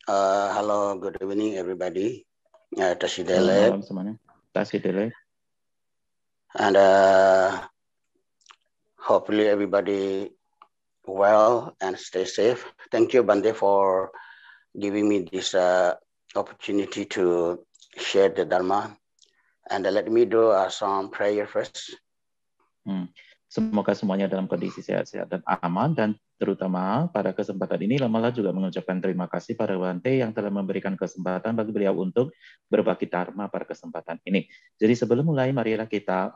Hello, good evening, everybody. Selamat Tashidele. malam semuanya. Tashidele. And hopefully everybody well and stay safe. Thank you, Bande, for giving me this opportunity to share the Dharma. And let me do some prayer first. Semoga semuanya dalam kondisi sehat-sehat dan aman, dan terutama pada kesempatan ini Lamala juga mengucapkan terima kasih pada Bante yang telah memberikan kesempatan bagi beliau untuk berbagi dharma pada kesempatan ini. Jadi sebelum mulai, marilah kita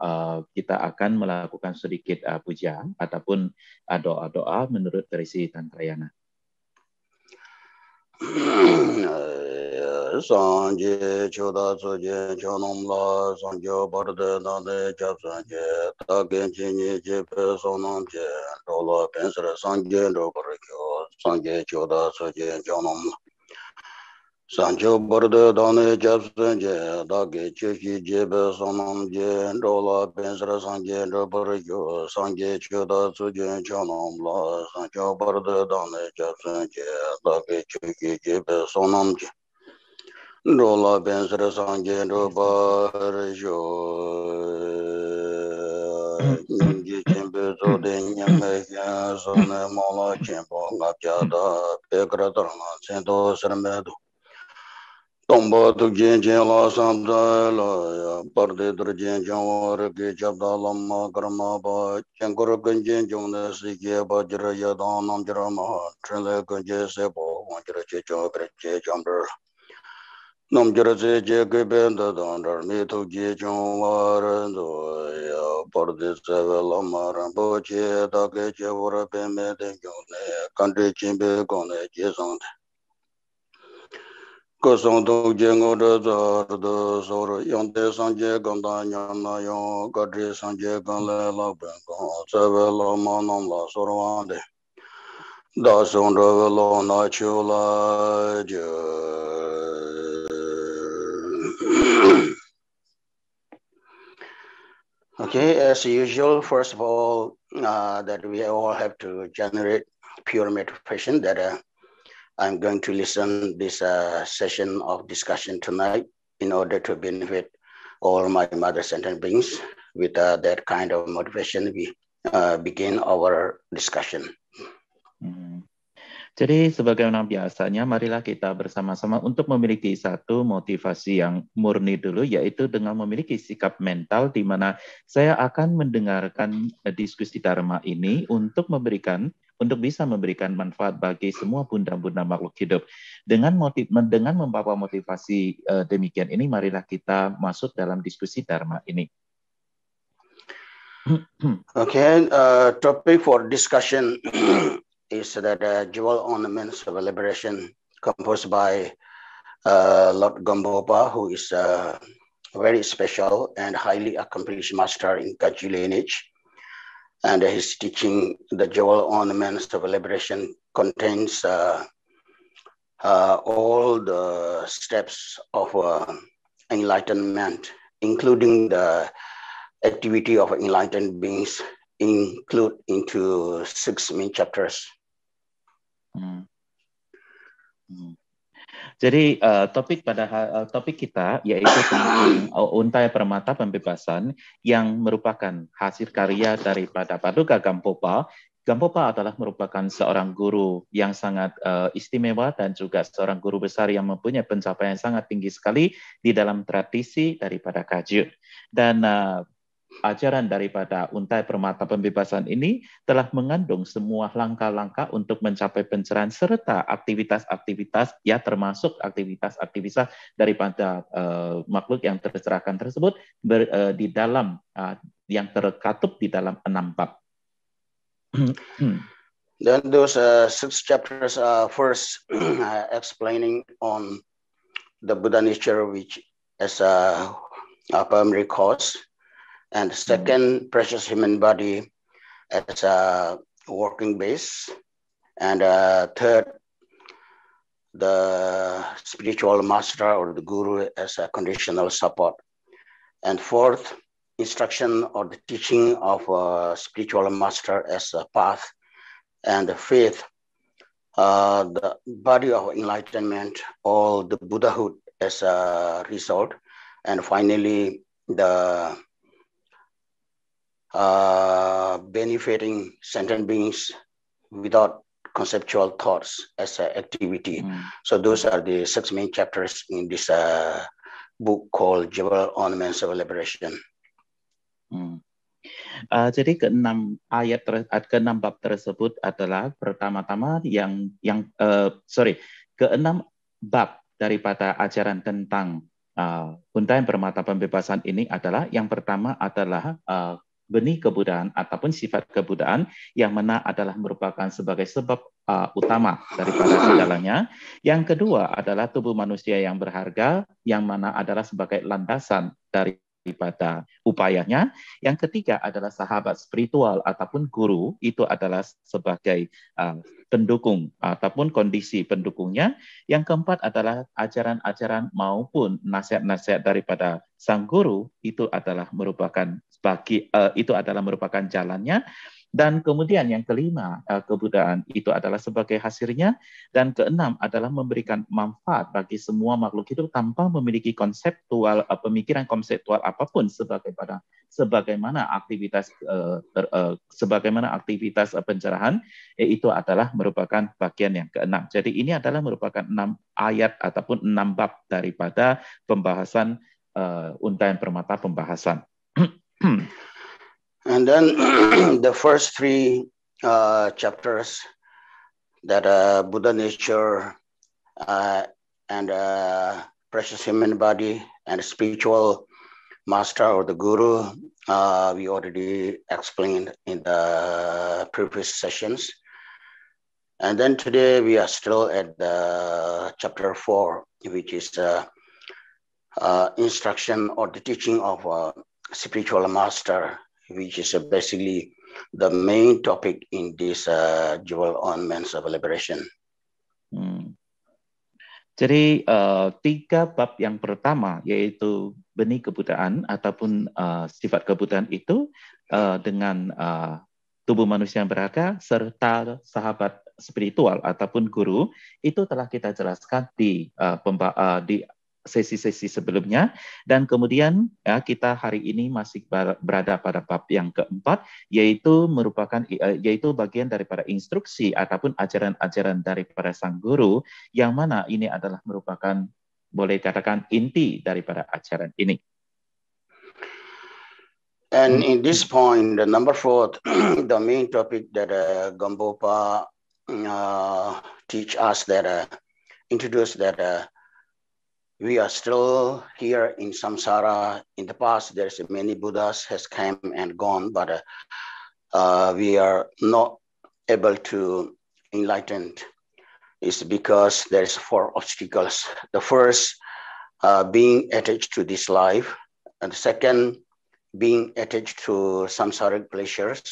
akan melakukan sedikit puja ataupun doa-doa menurut versi Tantrayana. Sanje choda tsoje chonom la sanje barde nade chap sanje tagen chinye jepe sonam je dola pensere sanje do korkyo sanje choda tsoje chonom la sanje barde dane chap sanje dage chechi jepe sonam je dola pensere sanje do korkyo sanje choda tsoje chonom la sanje barde dane chap sanje dage chechi jepe sonam je Rola Bensra Sanje Robar Jo Ningi Chimbe Zode Nyame Sone Mola Chimbo Ngapjada Pekra Tarana Sento Sermedo Tomba Tukjen Jen La Samda La Parde Durjen Janwar Ke Chabda Lama Karma Ba Chankura Kunjen Jone Sike Bajra Yadan Namjara Maha Trile Kunje Sebo Wanjara Checho Kreche Chamber Namjaraze Jagabenda Dandar Mito Gijon Warando Parde Savela Maramboche Dake Javara Peme de Gone Country Chimbe Gone Jesant Kosondo Jengo de Zardo Sor Yonte Sanje Ganda Yana Yon Kadri Sanje Ganle Labengo Savela Manam La Sorwande Dasondra Velo Nachula Okay, as usual, first of all, that we all have to generate pure meditation. That I'm going to listen this session of discussion tonight in order to benefit all my mother sentient beings. With that kind of motivation, we begin our discussion. Jadi sebagaimana biasanya, marilah kita bersama-sama untuk memiliki satu motivasi yang murni dulu, yaitu dengan memiliki sikap mental di mana saya akan mendengarkan diskusi Dharma ini untuk bisa memberikan manfaat bagi semua bunda-bunda makhluk hidup. Dengan membawa motivasi demikian ini, marilah kita masuk dalam diskusi Dharma ini. Okay, topic for discussion is that jewel ornaments of liberation composed by Lord Gambopa, who is a very special and highly accomplished master in Kagyu lineage. And his teaching, the jewel ornaments of liberation, contains all the steps of enlightenment, including the activity of enlightened beings, include into 6 main chapters. Jadi topik kita yaitu tentang Untai Permata Pembebasan yang merupakan hasil karya daripada Paduka Gampopa. Gampopa adalah merupakan seorang guru yang sangat istimewa dan juga seorang guru besar yang mempunyai pencapaian sangat tinggi sekali di dalam tradisi daripada Kagyu. Dan ajaran daripada Untai Permata Pembebasan ini telah mengandung semua langkah-langkah untuk mencapai pencerahan serta aktivitas-aktivitas, ya termasuk aktivitas-aktivitas daripada makhluk yang tercerahkan tersebut di dalam yang terkatup di dalam 6 bab. Then those 6 chapters are first explaining on the Buddha nature, which as a primary cause. And second, precious human body as a working base. And third, the spiritual master or the guru as a conditional support. And fourth, instruction or the teaching of a spiritual master as a path. And the fifth, the body of enlightenment, all the Buddhahood as a result, and finally the benefiting sentient beings without conceptual thoughts as an activity. So those are the 6 main chapters in this book called Jewel Ornaments of Liberation. Jadi keenam bab tersebut adalah pertama-tama keenam bab daripada ajaran tentang untaian permata pembebasan ini adalah yang pertama adalah benih kebudayaan ataupun sifat kebudayaan yang mana adalah merupakan sebagai sebab utama daripada segalanya. Yang kedua adalah tubuh manusia yang berharga yang mana adalah sebagai landasan daripada upayanya. Yang ketiga adalah sahabat spiritual ataupun guru, itu adalah sebagai pendukung ataupun kondisi pendukungnya. Yang keempat adalah ajaran-ajaran maupun nasihat-nasihat daripada sang guru, itu adalah merupakan jalannya. Dan kemudian yang kelima, kebudayaan itu adalah sebagai hasilnya. Dan keenam adalah memberikan manfaat bagi semua makhluk hidup tanpa memiliki pemikiran konseptual apapun sebagaimana aktivitas pencerahan, itu adalah merupakan bagian yang keenam. Jadi ini adalah merupakan 6 ayat ataupun 6 bab daripada pembahasan untaian permata pembahasan. And then the first 3 chapters that Buddha nature and precious human body and spiritual master or the guru, we already explained in the previous sessions. And then today we are still at the chapter 4, which is instruction or the teaching of a spiritual master, which is basically the main topic in this Jewel Ornaments of Liberation. Jadi 3 bab yang pertama yaitu benih kebudayaan ataupun sifat kebudayaan itu dengan tubuh manusia yang berharga serta sahabat spiritual ataupun guru, itu telah kita jelaskan di sesi-sesi sebelumnya. Dan kemudian kita hari ini masih berada pada bab yang keempat, yaitu bagian daripada instruksi ataupun ajaran-ajaran daripada sang guru, yang mana ini adalah merupakan, boleh katakan, inti daripada ajaran ini. And in this point, the number 4, the main topic that Gampopa teach us that introduce that we are still here in samsara. In the past, there's many Buddhas has come and gone, but we are not able to enlighten. It's because there's 4 obstacles. The first, being attached to this life, and the second, being attached to samsaric pleasures,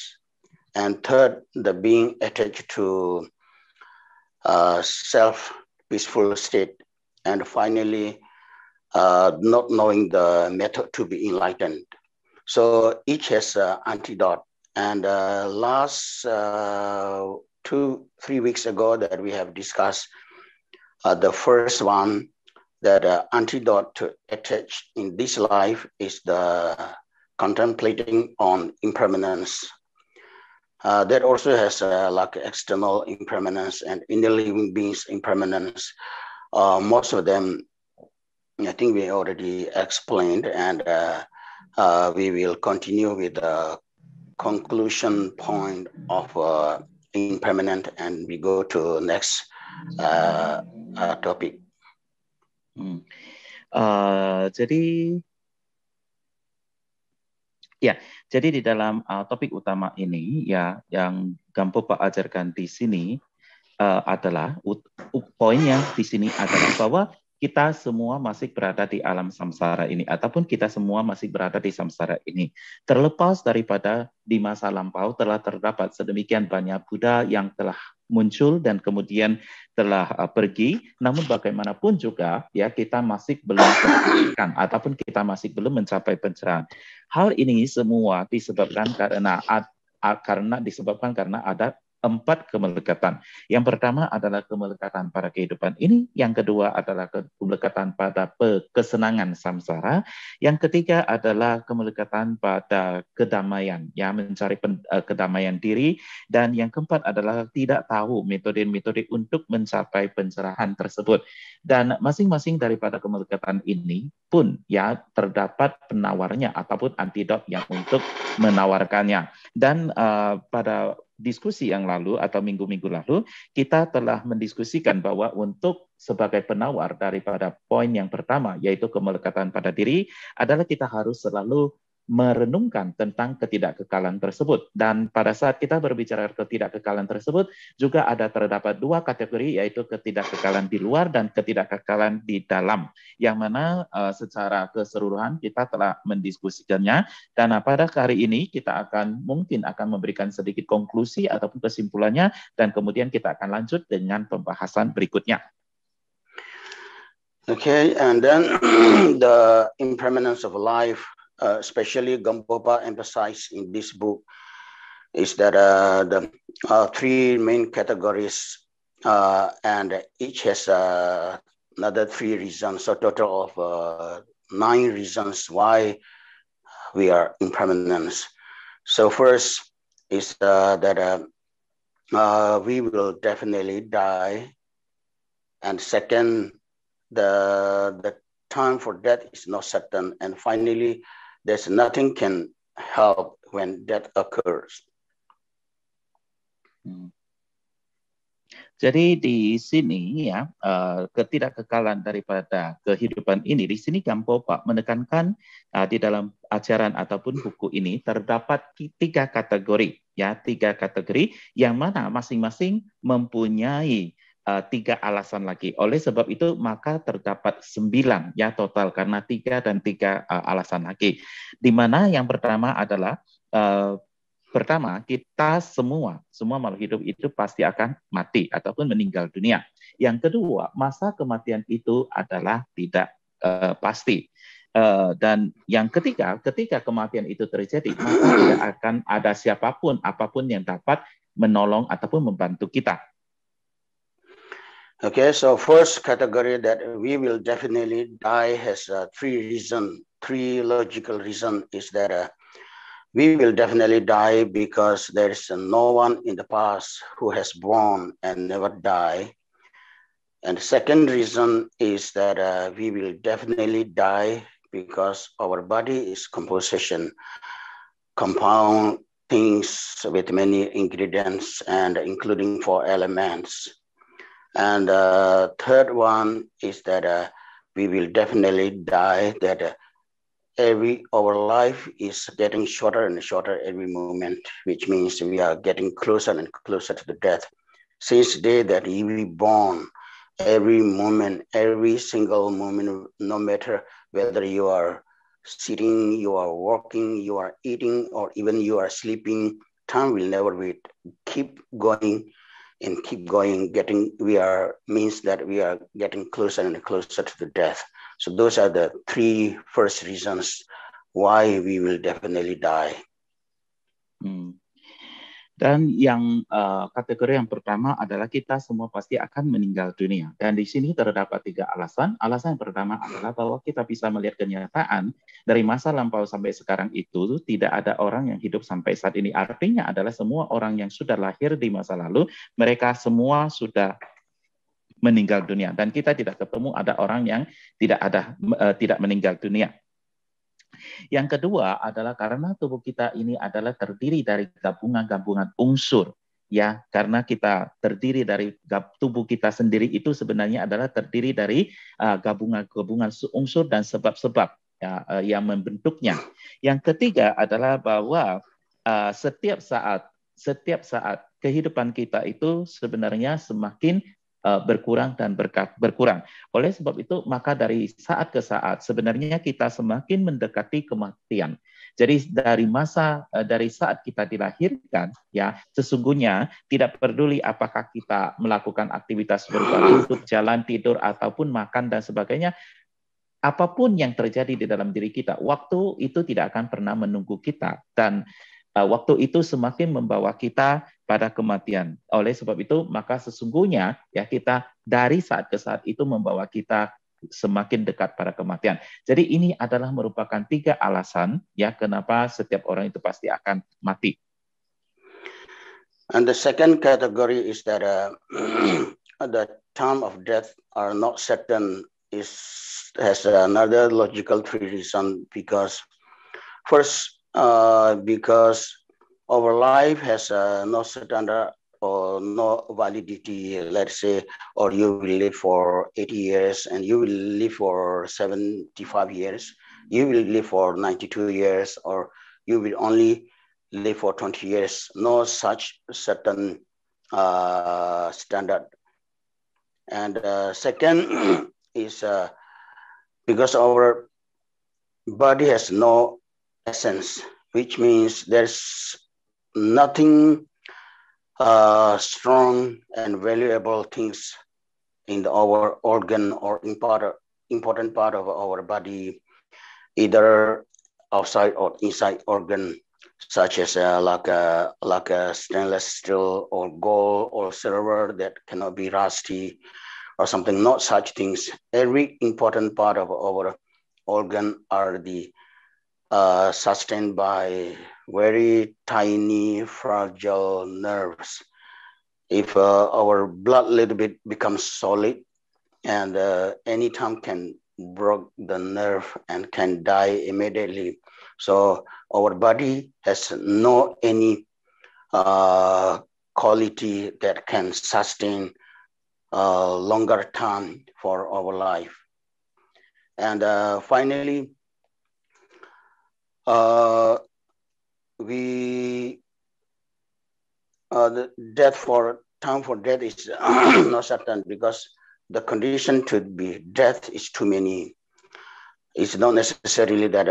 and third, the being attached to self-peaceful state. And finally, not knowing the method to be enlightened. So each has an antidote. And last 2-3 weeks ago that we have discussed the first one, that antidote to attach in this life is the contemplating on impermanence. That also has like external impermanence and inner living beings impermanence. Most of them, I think we already explained, and we will continue with the conclusion point of impermanent, and we go to next topic. Jadi di dalam topik utama ini ya, yang Gampopa ajarkan di sini adalah poinnya di sini adalah bahwa kita semua masih berada di alam samsara ini, ataupun kita semua masih berada di samsara ini. Terlepas daripada di masa lampau telah terdapat sedemikian banyak Buddha yang telah muncul dan kemudian telah pergi, namun bagaimanapun juga ya kita masih belum terpikirkan ataupun kita masih belum mencapai pencerahan. Hal ini semua disebabkan karena ada 4 kemelekatan. Yang pertama adalah kemelekatan pada kehidupan ini, yang kedua adalah kemelekatan pada kesenangan samsara, yang ketiga adalah kemelekatan pada kedamaian, ya mencari kedamaian diri, dan yang keempat adalah tidak tahu metode-metode untuk mencapai pencerahan tersebut. Dan masing-masing daripada kemelekatan ini pun ya terdapat penawarnya ataupun antidot yang untuk menawarkannya. Dan pada diskusi yang lalu atau minggu-minggu lalu, kita telah mendiskusikan bahwa untuk sebagai penawar daripada poin yang pertama, yaitu kemelekatan pada diri, adalah kita harus selalu merenungkan tentang ketidakkekalan tersebut. Dan pada saat kita berbicara ketidakkekalan tersebut, juga ada terdapat 2 kategori, yaitu ketidakkekalan di luar dan ketidakkekalan di dalam, yang mana secara keseluruhan kita telah mendiskusikannya. Dan pada hari ini kita mungkin akan memberikan sedikit konklusi ataupun kesimpulannya, dan kemudian kita akan lanjut dengan pembahasan berikutnya. Okay, and then the impermanence of life, especially Gampopa emphasized in this book, is that the 3 main categories, and each has another 3 reasons, so total of 9 reasons why we are impermanence. So first is that we will definitely die, and second, the time for death is not certain, and finally, there's nothing can help when death occurs. Jadi di sini ya ketidakkekalan daripada kehidupan ini, di sini Gampopa menekankan di dalam ajaran ataupun buku ini terdapat 3 kategori, ya 3 kategori yang mana masing-masing mempunyai 3 alasan lagi. Oleh sebab itu maka terdapat 9 ya total, karena 3 dan 3 alasan lagi. Di mana yang pertama adalah pertama, kita semua makhluk hidup itu pasti akan mati ataupun meninggal dunia. Yang kedua, masa kematian itu adalah tidak pasti. Dan yang ketiga, ketika kematian itu terjadi, maka tidak akan ada siapapun, apapun yang dapat menolong ataupun membantu kita. Okay, so first category that we will definitely die has 3 reasons. 3 logical reasons is that we will definitely die because there is no one in the past who has born and never die. And the second reason is that we will definitely die because our body is composition, compound things with many ingredients and including 4 elements. And the third one is that we will definitely die, that our life is getting shorter and shorter every moment, which means we are getting closer and closer to the death. Since the day that we were born, every moment, every single moment, no matter whether you are sitting, you are walking, you are eating, or even you are sleeping, time will never wait. Keep going and keep going. Means that we are getting closer and closer to the death. So those are the 3 first reasons why we will definitely die. Dan yang kategori yang pertama adalah kita semua pasti akan meninggal dunia. Dan di sini terdapat 3 alasan. Alasan yang pertama adalah bahwa kita bisa melihat kenyataan dari masa lampau sampai sekarang itu tidak ada orang yang hidup sampai saat ini. Artinya adalah semua orang yang sudah lahir di masa lalu, mereka semua sudah meninggal dunia, dan kita tidak ketemu ada orang yang tidak meninggal dunia. Yang kedua adalah karena tubuh kita ini adalah terdiri dari gabungan-gabungan unsur, ya, karena kita terdiri dari tubuh kita sendiri itu sebenarnya adalah terdiri dari gabungan-gabungan unsur dan sebab-sebab ya, yang membentuknya. Yang ketiga adalah bahwa setiap saat kehidupan kita itu sebenarnya semakin berkurang dan berkurang. Oleh sebab itu, maka dari saat ke saat sebenarnya kita semakin mendekati kematian. Jadi dari saat kita dilahirkan, ya sesungguhnya tidak peduli apakah kita melakukan aktivitas berupa duduk, jalan, tidur ataupun makan dan sebagainya. Apapun yang terjadi di dalam diri kita, waktu itu tidak akan pernah menunggu kita. Dan waktu itu semakin membawa kita pada kematian. Oleh sebab itu, maka sesungguhnya ya kita dari saat ke saat itu membawa kita semakin dekat pada kematian. Jadi ini adalah merupakan 3 alasan ya kenapa setiap orang itu pasti akan mati. And the second category is that the time of death are not certain has another logical reason, because first, because our life has no standard or no validity, let's say, or you will live for 80 years and you will live for 75 years, you will live for 92 years, or you will only live for 20 years. No such certain standard. And second is because our body has no essence, which means there's nothing strong and valuable things in our organ or important part of our body, either outside or inside organ, such as like a stainless steel or gold or silver that cannot be rusty or something. Not such things. Every important part of our organ are sustained by very tiny, fragile nerves. If our blood little bit becomes solid, and anytime can break the nerve and can die immediately. So our body has no any quality that can sustain longer time for our life. And finally, the time for death is not certain, because the condition to be death is too many. It's not necessarily that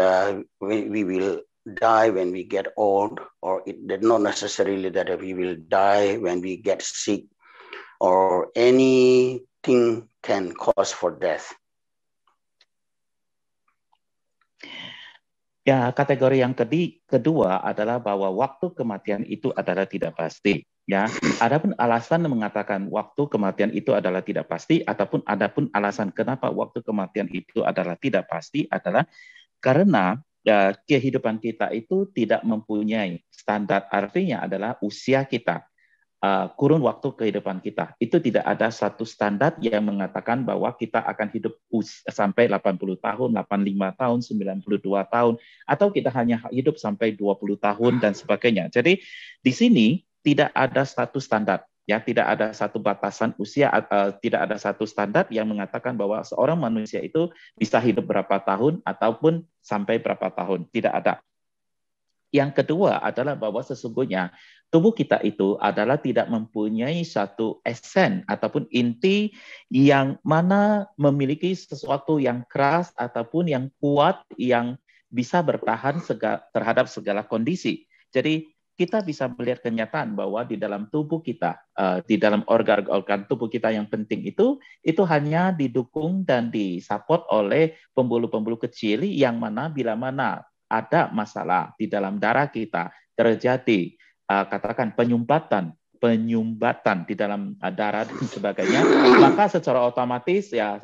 we will die when we get old, or it's not necessarily that we will die when we get sick, or anything can cause for death. Ya, kategori yang kedua adalah bahwa waktu kematian itu adalah tidak pasti. Ya, adapun alasan mengatakan waktu kematian itu adalah tidak pasti, adapun alasan kenapa waktu kematian itu adalah tidak pasti adalah karena kehidupan kita itu tidak mempunyai standar, artinya adalah usia kita. Kurun waktu kehidupan kita. Itu tidak ada satu standar yang mengatakan bahwa kita akan hidup sampai 80 tahun, 85 tahun, 92 tahun, atau kita hanya hidup sampai 20 tahun dan sebagainya. Jadi di sini tidak ada satu standar, ya, tidak ada satu batasan usia, tidak ada satu standar yang mengatakan bahwa seorang manusia itu bisa hidup berapa tahun ataupun sampai berapa tahun. Tidak ada. Yang kedua adalah bahwa sesungguhnya tubuh kita itu adalah tidak mempunyai satu esen ataupun inti yang mana memiliki sesuatu yang keras ataupun yang kuat yang bisa bertahan terhadap segala kondisi. Jadi kita bisa melihat kenyataan bahwa di dalam tubuh kita, di dalam organ-organ tubuh kita yang penting itu hanya didukung dan disupport oleh pembuluh-pembuluh kecil yang mana bila mana ada masalah di dalam darah kita, terjadi katakan penyumbatan di dalam darah dan sebagainya, maka secara otomatis ya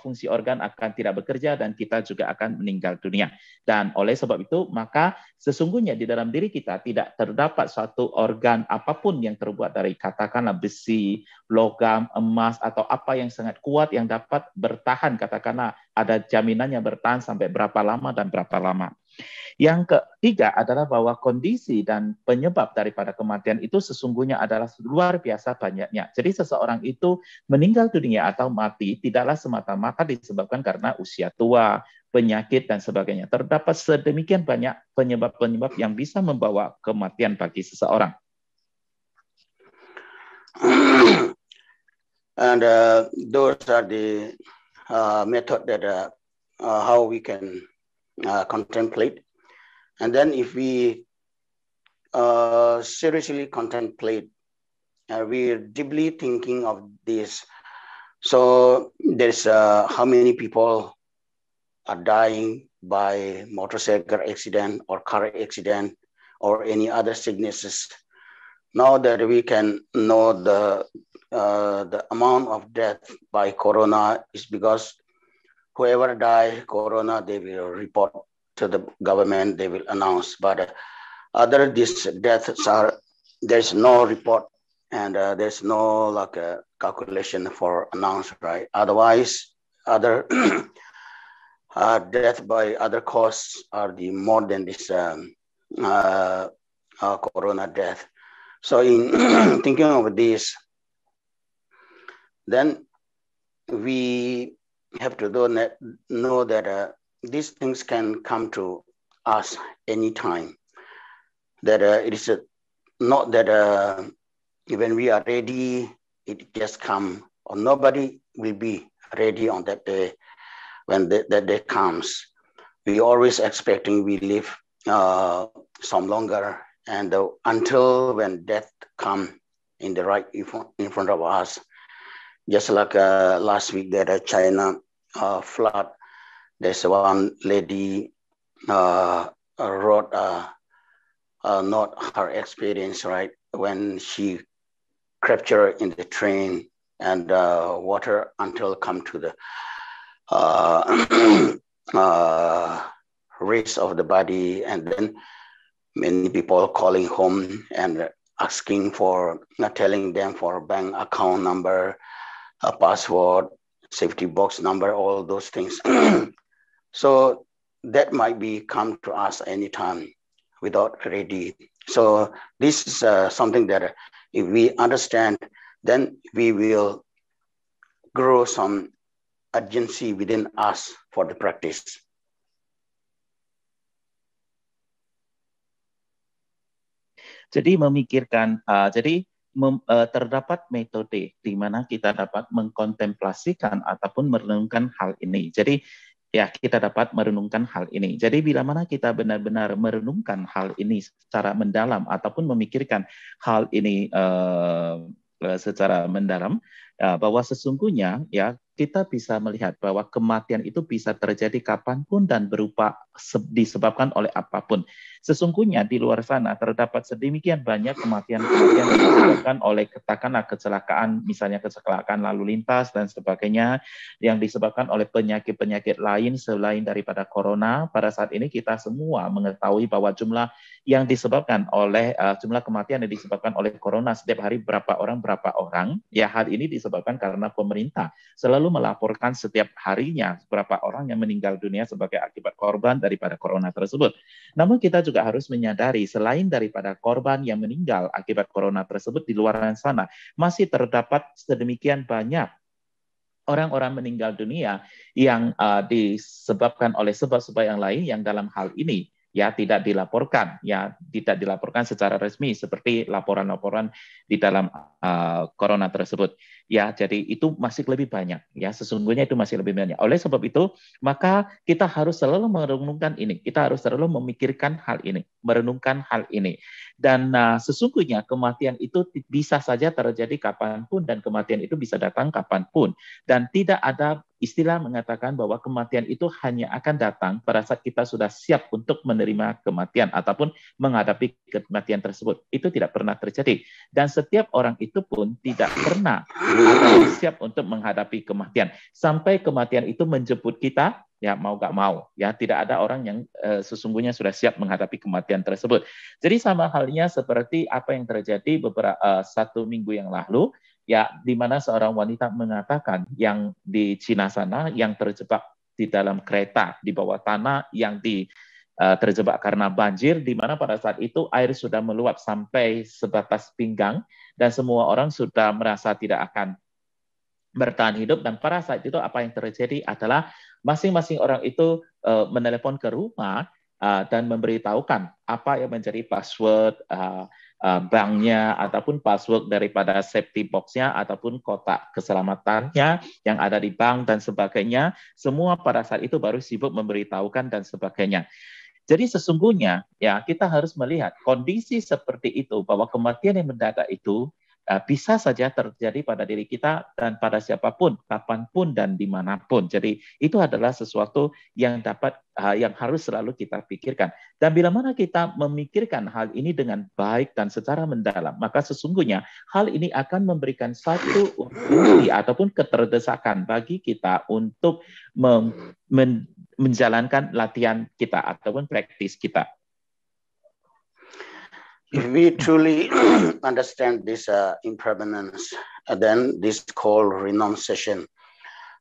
fungsi organ akan tidak bekerja dan kita juga akan meninggal dunia. Dan oleh sebab itu, maka sesungguhnya di dalam diri kita tidak terdapat suatu organ apapun yang terbuat dari katakanlah besi, logam, emas, atau apa yang sangat kuat yang dapat bertahan, katakanlah ada jaminannya bertahan sampai berapa lama dan berapa lama. Yang ketiga adalah bahwa kondisi dan penyebab daripada kematian itu sesungguhnya adalah luar biasa banyaknya. Jadi seseorang itu meninggal dunia atau mati tidaklah semata-mata disebabkan karena usia tua, penyakit, dan sebagainya. Terdapat sedemikian banyak penyebab-penyebab yang bisa membawa kematian bagi seseorang. And those are the method that how we can contemplate. And then if we seriously contemplate, we're deeply thinking of this. So there's how many people are dying by motorcycle accident or car accident or any other sicknesses. Now that we can know the amount of death by corona is because whoever die corona, they will report to the government, they will announce. But other these deaths are, there's no report and there's no like a calculation for announce, right? Otherwise, other death by other causes are the more than this corona death. So in thinking of this, then we have to know that these things can come to us anytime. That it is not that when we are ready, it just come, or nobody will be ready on that day when that day comes. We always expecting we live some longer, and until when death come in the right in front of us. Just like last week that China flood, there's one lady wrote not her experience, right? When she captured in the train and water until come to the wrist of the body, and then many people calling home and asking for, telling them for bank account number, a password, safety box number, all those things. So that might be come to us anytime without ready. So this is something that if we understand, then we will grow some urgency within us for the practice. Jadi memikirkan, terdapat metode di mana kita dapat mengkontemplasikan ataupun merenungkan hal ini. Jadi ya kita dapat merenungkan hal ini. Jadi bila mana kita benar-benar merenungkan hal ini secara mendalam ataupun memikirkan hal ini secara mendalam, bahwa sesungguhnya ya kita bisa melihat bahwa kematian itu bisa terjadi kapanpun dan berupa disebabkan oleh apapun. Sesungguhnya di luar sana terdapat sedemikian banyak kematian-kematian yang disebabkan oleh katakanlah kecelakaan, misalnya kecelakaan lalu lintas dan sebagainya, yang disebabkan oleh penyakit-penyakit lain selain daripada corona. Pada saat ini kita semua mengetahui bahwa jumlah yang disebabkan oleh jumlah kematian yang disebabkan oleh corona setiap hari berapa orang, ya hal ini disebabkan karena pemerintah selalu melaporkan setiap harinya berapa orang yang meninggal dunia sebagai akibat korban daripada corona tersebut. Namun kita juga harus menyadari selain daripada korban yang meninggal akibat corona tersebut, di luar sana masih terdapat sedemikian banyak orang-orang meninggal dunia yang disebabkan oleh sebab-sebab yang lain yang dalam hal ini ya tidak dilaporkan secara resmi seperti laporan-laporan di dalam corona tersebut. Ya, jadi itu masih lebih banyak. Ya, sesungguhnya itu masih lebih banyak. Oleh sebab itu, maka kita harus selalu merenungkan ini. Kita harus selalu memikirkan hal ini, merenungkan hal ini. Dan sesungguhnya kematian itu bisa saja terjadi kapanpun dan kematian itu bisa datang kapanpun. Dan tidak ada istilah mengatakan bahwa kematian itu hanya akan datang pada saat kita sudah siap untuk menerima kematian ataupun menghadapi kematian tersebut. Itu tidak pernah terjadi. Dan setiap orang itu pun tidak pernah akan siap untuk menghadapi kematian. Sampai kematian itu menjemput kita, ya mau gak mau. Ya tidak ada orang yang sesungguhnya sudah siap menghadapi kematian tersebut. Jadi sama halnya seperti apa yang terjadi beberapa 1 minggu yang lalu, ya di mana seorang wanita mengatakan yang di Cina sana yang terjebak di dalam kereta di bawah tanah yang terjebak karena banjir, di mana pada saat itu air sudah meluap sampai sebatas pinggang dan semua orang sudah merasa tidak akan bertahan hidup. Dan pada saat itu apa yang terjadi adalah masing-masing orang itu menelepon ke rumah dan memberitahukan apa yang menjadi password banknya ataupun password daripada safety box-nya ataupun kotak keselamatannya yang ada di bank dan sebagainya. Semua pada saat itu baru sibuk memberitahukan dan sebagainya. Jadi sesungguhnya ya kita harus melihat kondisi seperti itu, bahwa kematian yang mendadak itu bisa saja terjadi pada diri kita dan pada siapapun, kapanpun dan dimanapun. Jadi itu adalah sesuatu yang yang harus selalu kita pikirkan. Dan bila mana kita memikirkan hal ini dengan baik dan secara mendalam, maka sesungguhnya hal ini akan memberikan satu urgensi ataupun keterdesakan bagi kita untuk menjalankan latihan kita ataupun praktis kita. If we truly understand this impermanence, then this called renunciation.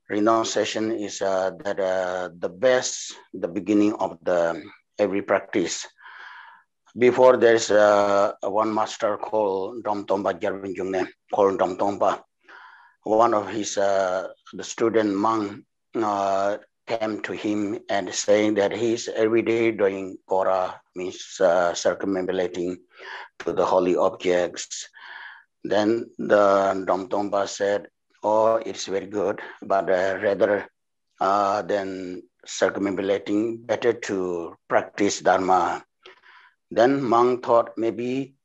Renunciation is the best, the beginning of every practice. Before there's one master called Dom Tompa Gyalvin Jungne, called Dom Tompa. One of his the student monk came to him and saying that he's every day doing kora, means circumambulating to the holy objects. Then the Dom Tompa said, "Oh, it's very good, but rather than circumambulating, better to practice Dharma." Then monk thought maybe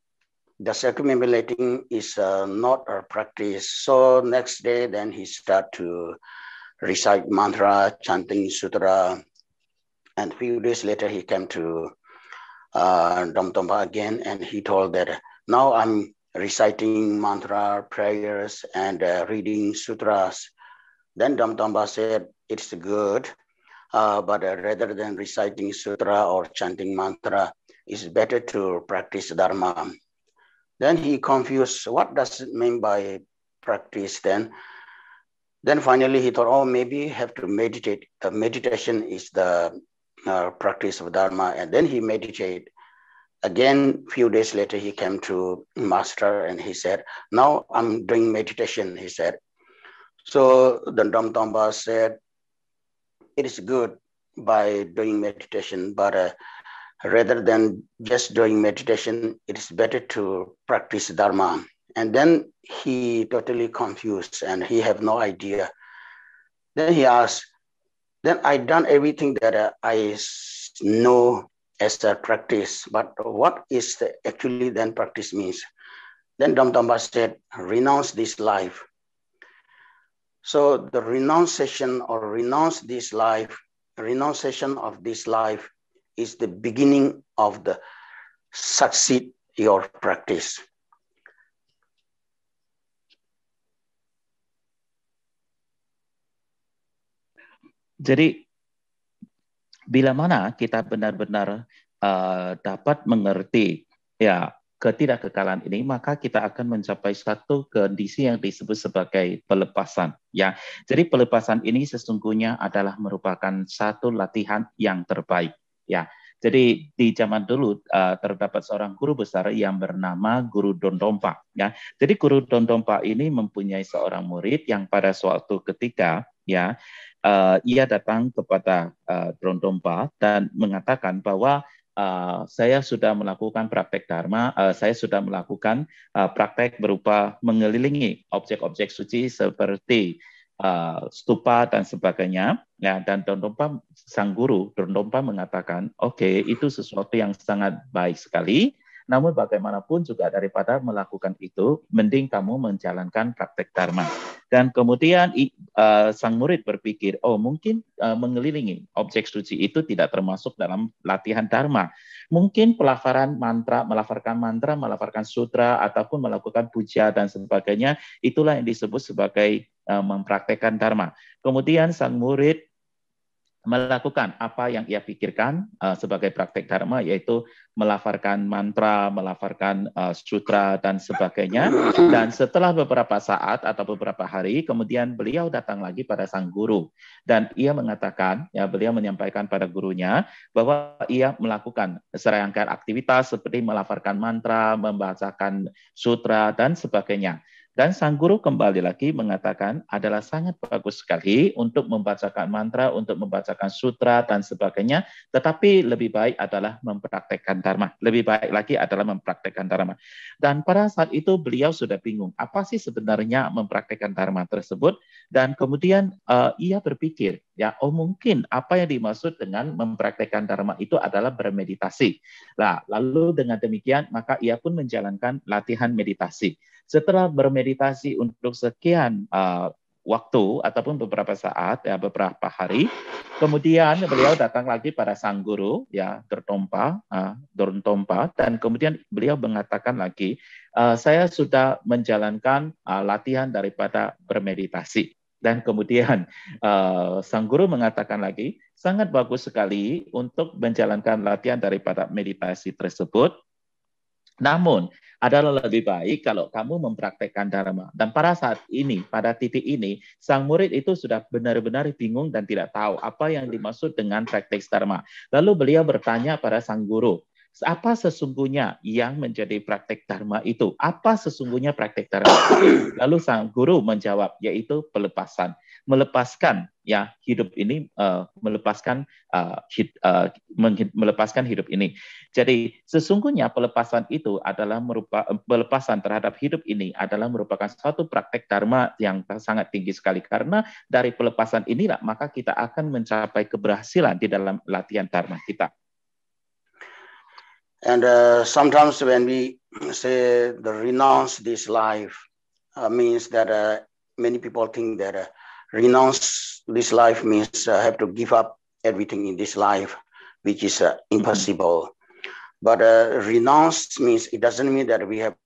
the circumambulating is not a practice. So next day, then he start to recite mantra, chanting sutra, and a few days later he came to Dom Tompa again, and he told that now I'm reciting mantra, prayers, and reading sutras. Then Dom Tompa said, it's good, but rather than reciting sutra or chanting mantra, it's better to practice Dharma. Then he confused, what does it mean by practice then? Then finally he thought, oh, maybe have to meditate. The meditation is the practice of Dharma. And then he meditated. Again, few days later, he came to master and he said, now I'm doing meditation, he said. So the Dom Tompa said, it is good by doing meditation, but rather than just doing meditation, it is better to practice Dharma. And then he totally confused and he have no idea. Then he asked, then I done everything that I know as a practice, but what is actually then practice means? Then Dom Tompa said, renounce this life. So the renunciation or renunciation of this life is the beginning of the succeed your practice. Jadi bila mana kita benar-benar dapat mengerti ya ketidakkekalan ini, maka kita akan mencapai satu kondisi yang disebut sebagai pelepasan. Ya, jadi pelepasan ini sesungguhnya adalah merupakan satu latihan yang terbaik. Ya, jadi di zaman dulu terdapat seorang guru besar yang bernama Guru Dondompa. Ya, jadi Guru Dondompa ini mempunyai seorang murid yang pada suatu ketika ya ia datang kepada Dondompa dan mengatakan bahwa saya sudah melakukan praktek Dharma, saya sudah melakukan praktek berupa mengelilingi objek-objek suci seperti stupa dan sebagainya. Ya, dan Dondompa, sang guru Dondompa mengatakan, oke, itu sesuatu yang sangat baik sekali. Namun bagaimanapun juga daripada melakukan itu, mending kamu menjalankan praktek Dharma. Dan kemudian sang murid berpikir, oh mungkin mengelilingi objek suci itu tidak termasuk dalam latihan Dharma. Mungkin pelafaran mantra, melafalkan sutra, ataupun melakukan puja dan sebagainya, itulah yang disebut sebagai mempraktekkan Dharma. Kemudian sang murid melakukan apa yang ia pikirkan sebagai praktek Dharma, yaitu melafalkan mantra, melafalkan sutra, dan sebagainya. Dan setelah beberapa saat atau beberapa hari, kemudian beliau datang lagi pada sang guru. Dan ia mengatakan, ya beliau menyampaikan pada gurunya, bahwa ia melakukan serangkaian aktivitas seperti melafalkan mantra, membacakan sutra, dan sebagainya. Dan sang guru kembali lagi mengatakan adalah sangat bagus sekali untuk membacakan mantra, untuk membacakan sutra dan sebagainya, tetapi lebih baik adalah mempraktekkan Dharma. Lebih baik lagi adalah mempraktekkan Dharma. Dan pada saat itu beliau sudah bingung, apa sih sebenarnya mempraktekkan Dharma tersebut? Dan kemudian ia berpikir, Ya, oh mungkin apa yang dimaksud dengan mempraktekkan dharma itu adalah bermeditasi. Nah, lalu dengan demikian maka ia pun menjalankan latihan meditasi. Setelah bermeditasi untuk sekian waktu ataupun beberapa saat, ya beberapa hari, kemudian beliau datang lagi pada sang guru, ya Dorntompa, dan kemudian beliau mengatakan lagi, saya sudah menjalankan latihan daripada bermeditasi. Dan kemudian sang guru mengatakan lagi, sangat bagus sekali untuk menjalankan latihan daripada meditasi tersebut. Namun, adalah lebih baik kalau kamu mempraktekkan dharma. Dan pada saat ini, pada titik ini, sang murid itu sudah benar-benar bingung dan tidak tahu apa yang dimaksud dengan praktek dharma. Lalu beliau bertanya pada sang guru, apa sesungguhnya yang menjadi praktek dharma itu? Apa sesungguhnya praktek dharma itu? Lalu sang guru menjawab, yaitu pelepasan. Melepaskan ya hidup ini, melepaskan hidup ini. Jadi sesungguhnya pelepasan itu adalah pelepasan terhadap hidup ini adalah merupakan suatu praktek dharma yang sangat tinggi sekali, karena dari pelepasan inilah maka kita akan mencapai keberhasilan di dalam latihan dharma kita. And sometimes when we say the renounce this life means that many people think that renounce this life means have to give up everything in this life, which is impossible. But renounce means it doesn't mean that we have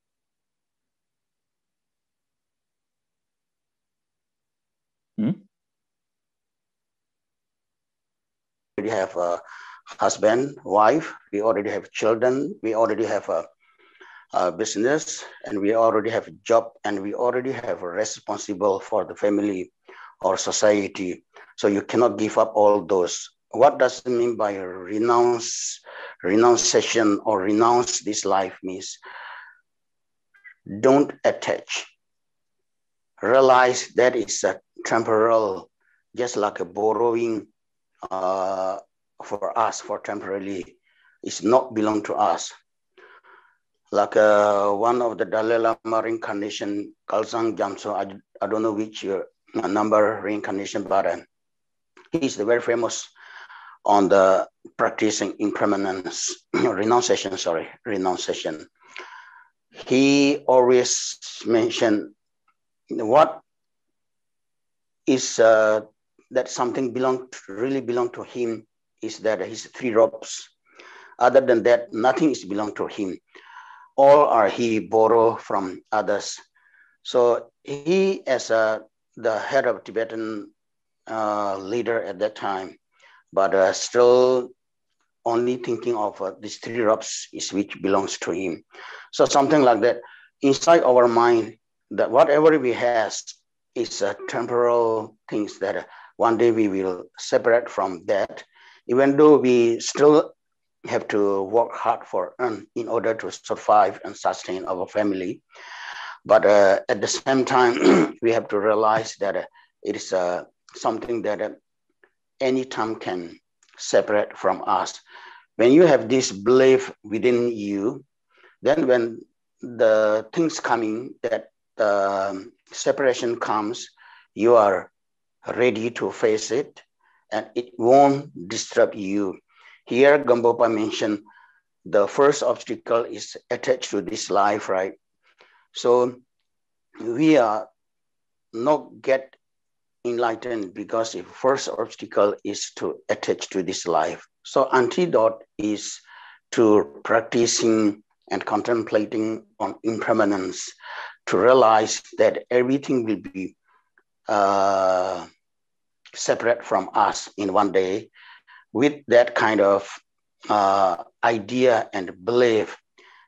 already have a husband, wife, we already have children, we already have a business, and we already have a job, and we already have a responsible for the family or society. So you cannot give up all those. What does it mean by renunciation or renounce this life means? Don't attach. Realize that it's a temporal, just like a borrowing for us for temporarily. It's not belong to us. Like one of the Dalai Lama reincarnation, Kalsang Jamso, I don't know which number reincarnation, but he's very famous on the practicing impermanence, renunciation. He always mentioned what is that something really belong to him is that his 3 robes. Other than that, nothing is belong to him. All are he borrow from others. So he, as the head of Tibetan leader at that time, but still only thinking of these 3 robes is which belongs to him. So something like that. Inside our mind, that whatever we have is temporal things that one day we will separate from that, even though we still have to work hard for in order to survive and sustain our family. But at the same time, we have to realize that it is something that any time can separate from us. When you have this belief within you, then when the things coming, that separation comes, you are ready to face it, and it won't disturb you. Here, Gampopa mentioned the first obstacle is attached to this life, right? So we are not get enlightened because the first obstacle is to attach to this life. So antidote is to practicing and contemplating on impermanence, to realize that everything will be separate from us in one day. With that kind of idea and belief,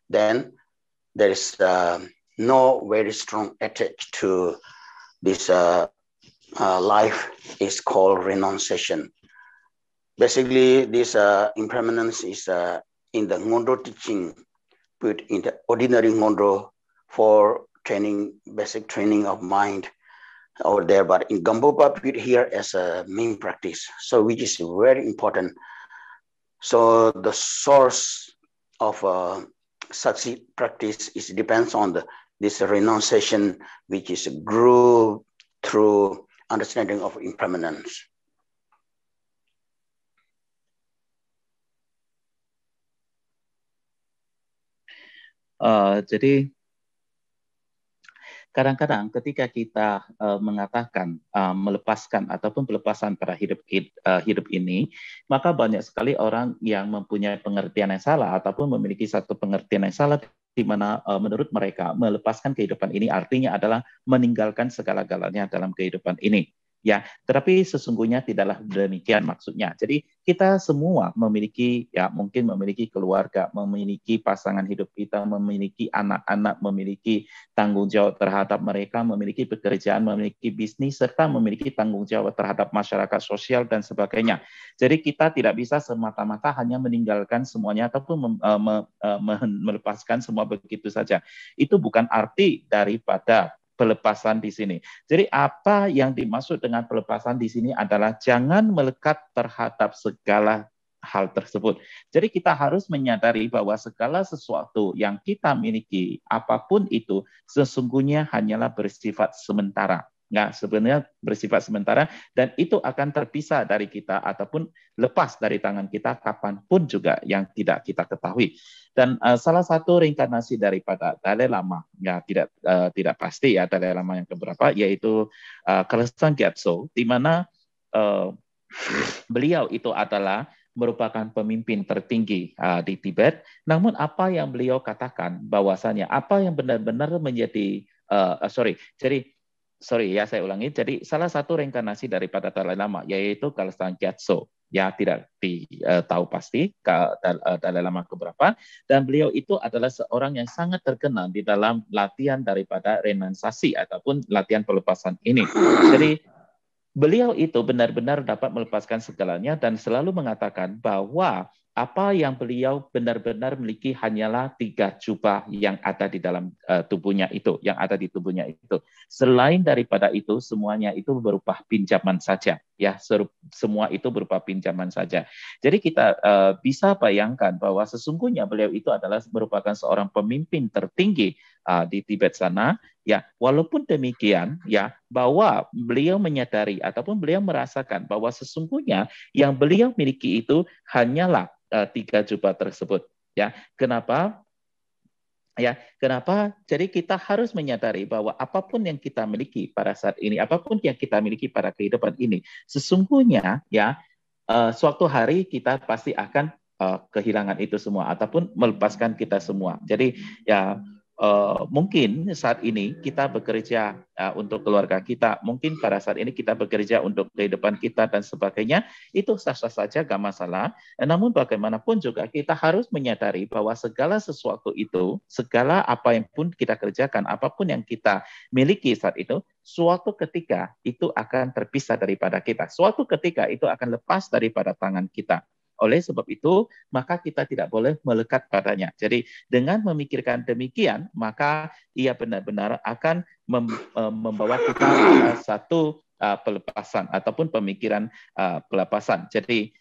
then there is no very strong attach to this life is called renunciation. Basically, this impermanence is in the Ngondo teaching, put in the ordinary Ngondo for training, basic training of mind over there, but in Gampopa put here as a main practice, so which is very important. So the source of succeed practice is depends on this renunciation, which is grew through understanding of impermanence. Jadi kadang-kadang ketika kita mengatakan melepaskan ataupun pelepasan pada hidup ini, maka banyak sekali orang yang mempunyai pengertian yang salah ataupun memiliki satu pengertian yang salah di mana menurut mereka melepaskan kehidupan ini artinya adalah meninggalkan segala-galanya dalam kehidupan ini. Ya, tetapi sesungguhnya tidaklah demikian maksudnya. Jadi kita semua memiliki, ya mungkin memiliki keluarga, memiliki pasangan hidup kita, memiliki anak-anak, memiliki tanggung jawab terhadap mereka, memiliki pekerjaan, memiliki bisnis, serta memiliki tanggung jawab terhadap masyarakat sosial dan sebagainya. Jadi kita tidak bisa semata-mata hanya meninggalkan semuanya ataupun melepaskan semua begitu saja. Itu bukan arti daripada pelepasan di sini. Jadi apa yang dimaksud dengan pelepasan di sini adalah jangan melekat terhadap segala hal tersebut. Jadi kita harus menyadari bahwa segala sesuatu yang kita miliki, apapun itu, sesungguhnya hanyalah bersifat sementara. Nah, sebenarnya bersifat sementara dan itu akan terpisah dari kita ataupun lepas dari tangan kita kapanpun juga yang tidak kita ketahui. Dan salah satu reinkarnasi daripada Dalai Lama, ya tidak pasti ya Dalai Lama yang keberapa, yaitu Kelsang Gyatso, di mana beliau itu adalah merupakan pemimpin tertinggi di Tibet. Namun apa yang beliau katakan bahwasanya apa yang benar-benar menjadi sorry ya saya ulangi. Jadi salah satu reinkarnasi daripada Dalai Lama yaitu Kelsang Gyatso. Ya tidak tahu pasti Dalai Lama keberapa, dan beliau itu adalah seorang yang sangat terkenal di dalam latihan daripada renunciasi ataupun latihan pelepasan ini. Jadi beliau itu benar-benar dapat melepaskan segalanya dan selalu mengatakan bahwa apa yang beliau benar-benar miliki hanyalah 3 jubah yang ada di dalam tubuhnya itu, yang ada di tubuhnya itu. Selain daripada itu, semuanya itu berupa pinjaman saja. Ya, semua itu berupa pinjaman saja. Jadi kita bisa bayangkan bahwa sesungguhnya beliau itu adalah merupakan seorang pemimpin tertinggi di Tibet sana. Ya, walaupun demikian, ya bahwa beliau menyadari ataupun beliau merasakan bahwa sesungguhnya yang beliau miliki itu hanyalah 3 jubah tersebut. Ya, kenapa? Ya, kenapa? Jadi kita harus menyadari bahwa apapun yang kita miliki pada saat ini, apapun yang kita miliki pada kehidupan ini, sesungguhnya ya suatu hari kita pasti akan kehilangan itu semua ataupun melepaskan kita semua. Jadi ya mungkin saat ini kita bekerja untuk keluarga kita, mungkin pada saat ini kita bekerja untuk kehidupan kita dan sebagainya, itu sah-sah saja, gak masalah. Namun bagaimanapun juga kita harus menyadari bahwa segala sesuatu itu, segala apa yang pun kita kerjakan, apapun yang kita miliki saat itu, suatu ketika itu akan terpisah daripada kita. Suatu ketika itu akan lepas daripada tangan kita. Oleh sebab itu, maka kita tidak boleh melekat padanya. Jadi dengan memikirkan demikian, maka ia benar-benar akan membawa kita pada satu pelepasan ataupun pemikiran pelepasan. Jadi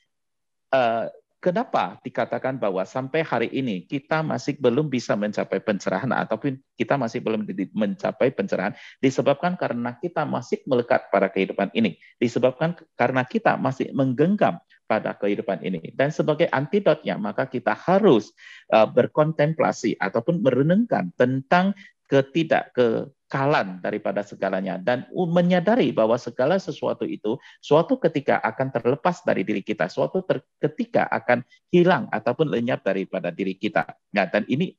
kenapa dikatakan bahwa sampai hari ini kita masih belum bisa mencapai pencerahan ataupun kita masih belum mencapai pencerahan, disebabkan karena kita masih melekat pada kehidupan ini, disebabkan karena kita masih menggenggam pada kehidupan ini. Dan sebagai antidotnya, maka kita harus berkontemplasi ataupun merenungkan tentang ketidakkekalan daripada segalanya dan menyadari bahwa segala sesuatu itu suatu ketika akan terlepas dari diri kita, suatu ketika akan hilang ataupun lenyap daripada diri kita. Nah, dan ini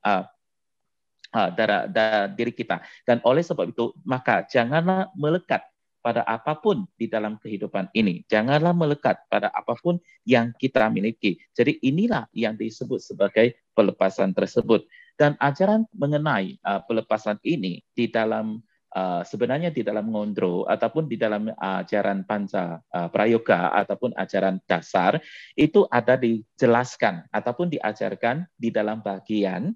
dari diri kita. Dan oleh sebab itu, maka janganlah melekat pada apapun di dalam kehidupan ini. Janganlah melekat pada apapun yang kita miliki. Jadi inilah yang disebut sebagai pelepasan tersebut. Dan ajaran mengenai pelepasan ini di dalam sebenarnya di dalam Ngondro ataupun di dalam ajaran Panca Prayoga ataupun ajaran dasar itu ada dijelaskan ataupun diajarkan di dalam bagian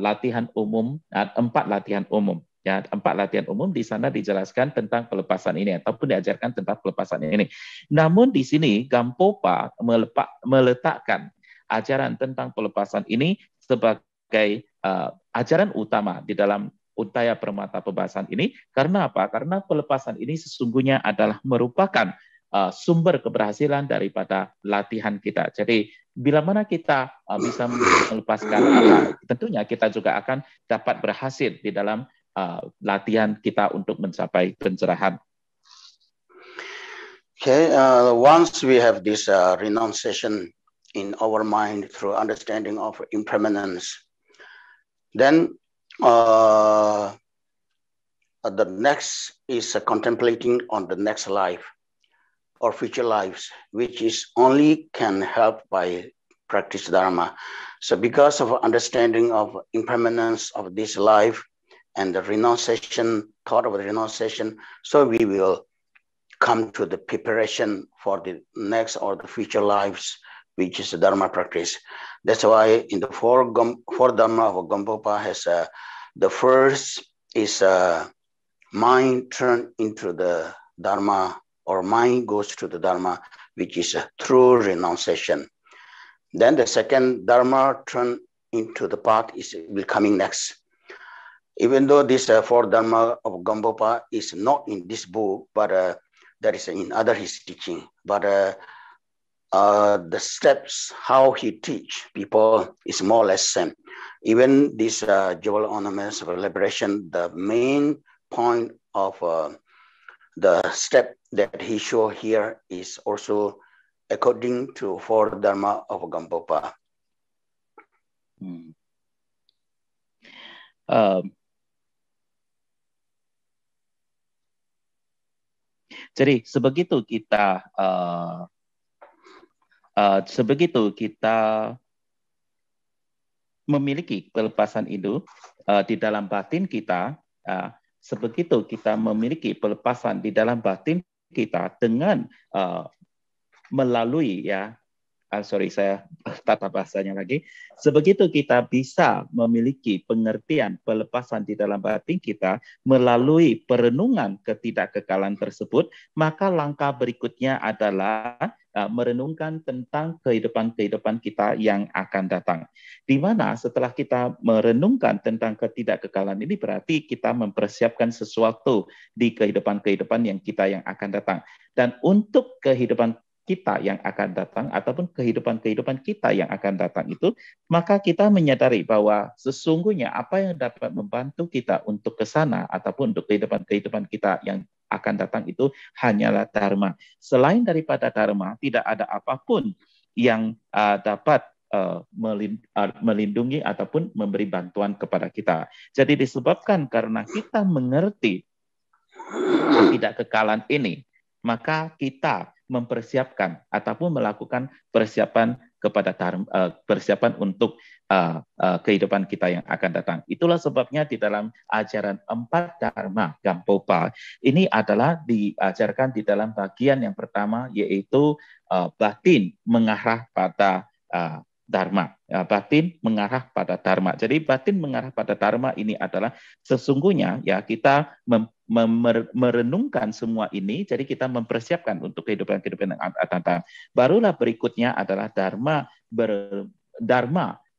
latihan umum, 4 latihan umum. Ya, 4 latihan umum di sana dijelaskan tentang pelepasan ini ataupun diajarkan tentang pelepasan ini. Namun di sini Gampopa meletakkan ajaran tentang pelepasan ini sebagai ajaran utama di dalam Uttaya Permata Pembahasan ini. Karena apa? Karena pelepasan ini sesungguhnya adalah merupakan sumber keberhasilan daripada latihan kita. Jadi bila mana kita bisa melepaskan, tentunya kita juga akan dapat berhasil di dalam latihan kita untuk mencapai pencerahan. Okay, once we have this renunciation in our mind through understanding of impermanence, then the next is contemplating on the next life or future lives, which is only can help by practice Dharma. So because of understanding of impermanence of this life and the renunciation, thought of the renunciation, so we will come to the preparation for the next or the future lives, which is the Dharma practice. That's why in the four Dharma of Gampopa has the first is mind turned into the Dharma, or mind goes to the Dharma, which is a true renunciation. Then the second Dharma turned into the path will coming next. Even though this four Dharma of Gampopa is not in this book, but that is in other his teaching. But the steps, how he teach people is more or less same. Even this jewel ornaments of liberation, the main point of the step that he show here is also according to four Dharma of Gampopa. Jadi sebegitu kita memiliki pelepasan itu di dalam batin kita, sebegitu kita memiliki pelepasan di dalam batin kita dengan melalui saya tata bahasanya lagi. Sebegitu kita bisa memiliki pengertian pelepasan di dalam batin kita melalui perenungan ketidakkekalan tersebut, maka langkah berikutnya adalah merenungkan tentang kehidupan-kehidupan kita yang akan datang. Di mana setelah kita merenungkan tentang ketidakkekalan ini, berarti kita mempersiapkan sesuatu di kehidupan-kehidupan yang akan datang. Dan untuk kehidupan kita yang akan datang ataupun kehidupan-kehidupan kita yang akan datang itu, maka kita menyadari bahwa sesungguhnya apa yang dapat membantu kita untuk ke sana ataupun untuk kehidupan-kehidupan kita yang akan datang itu hanyalah Dharma. Selain daripada Dharma, tidak ada apapun yang dapat melindungi ataupun memberi bantuan kepada kita. Jadi disebabkan karena kita mengerti ketidakkekalan ini, maka kita mempersiapkan ataupun melakukan persiapan kepada persiapan untuk kehidupan kita yang akan datang. Itulah sebabnya di dalam ajaran 4 Dharma Gampopa ini adalah diajarkan di dalam bagian yang pertama, yaitu batin mengarah pada Dharma. Batin mengarah pada Dharma. Jadi batin mengarah pada Dharma ini adalah sesungguhnya kita merenungkan semua ini, jadi kita mempersiapkan untuk kehidupan-kehidupan yang akan datang. Barulah berikutnya adalah Dharma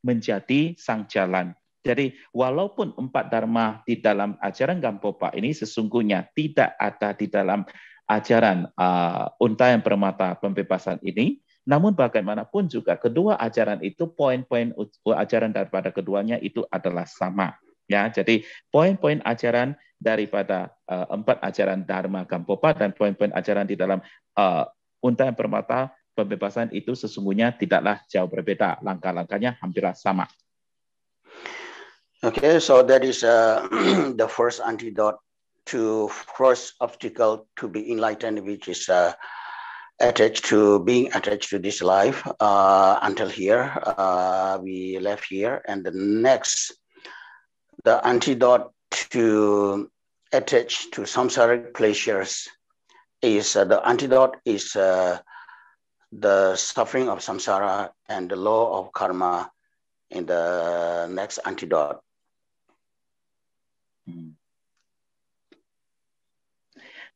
menjadi sang jalan. Jadi walaupun 4 Dharma di dalam ajaran Gampopa ini sesungguhnya tidak ada di dalam ajaran Untayan Permata Pembebasan ini, namun bagaimanapun juga kedua ajaran itu, poin-poin ajaran daripada keduanya itu adalah sama. Ya, jadi poin-poin ajaran daripada 4 ajaran Dharma Gampopa dan poin-poin ajaran di dalam Untayan Permata Pembebasan itu sesungguhnya tidaklah jauh berbeda. Langkah-langkahnya hampirlah sama. Okay, so that is the first antidote to first obstacle to be enlightened, which is being attached to this life. Until here, we left here, and the next, the antidote to attach to samsaric pleasures is the antidote is the suffering of samsara and the law of karma in the next antidote.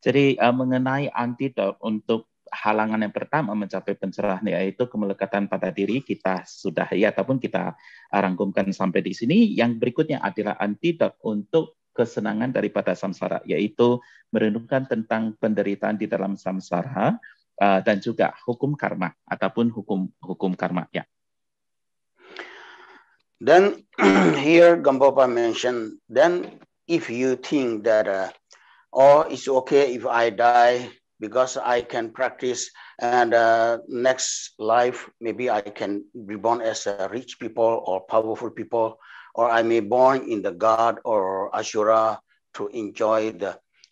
Jadi mengenai antidot untuk halangan yang pertama mencapai pencerahan, yaitu kemelekatan pada diri, kita sudah ataupun kita rangkumkan sampai di sini. Yang berikutnya adalah antidot untuk kesenangan daripada samsara, yaitu merenungkan tentang penderitaan di dalam samsara dan juga hukum karma ataupun hukum karma ya. Then here Gampopa mentioned, then if you think that it's okay if I die because I can practice and next life maybe I can be born as a rich people or powerful people, or I may born in the god or Ashura to enjoy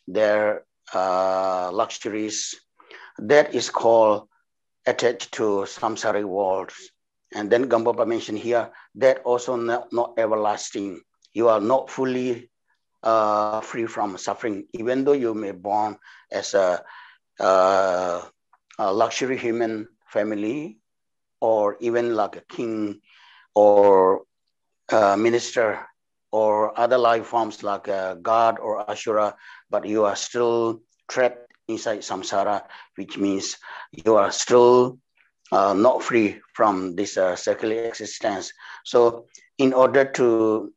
their luxuries. That is called attached to samsaric worlds. And then Gampopa mentioned here that also not everlasting. You are not fully free from suffering, even though you may born as a luxury human family, or even like a king or minister or other life forms like a god or Ashura, but you are still trapped inside samsara, which means you are still not free from this circular existence. So in order to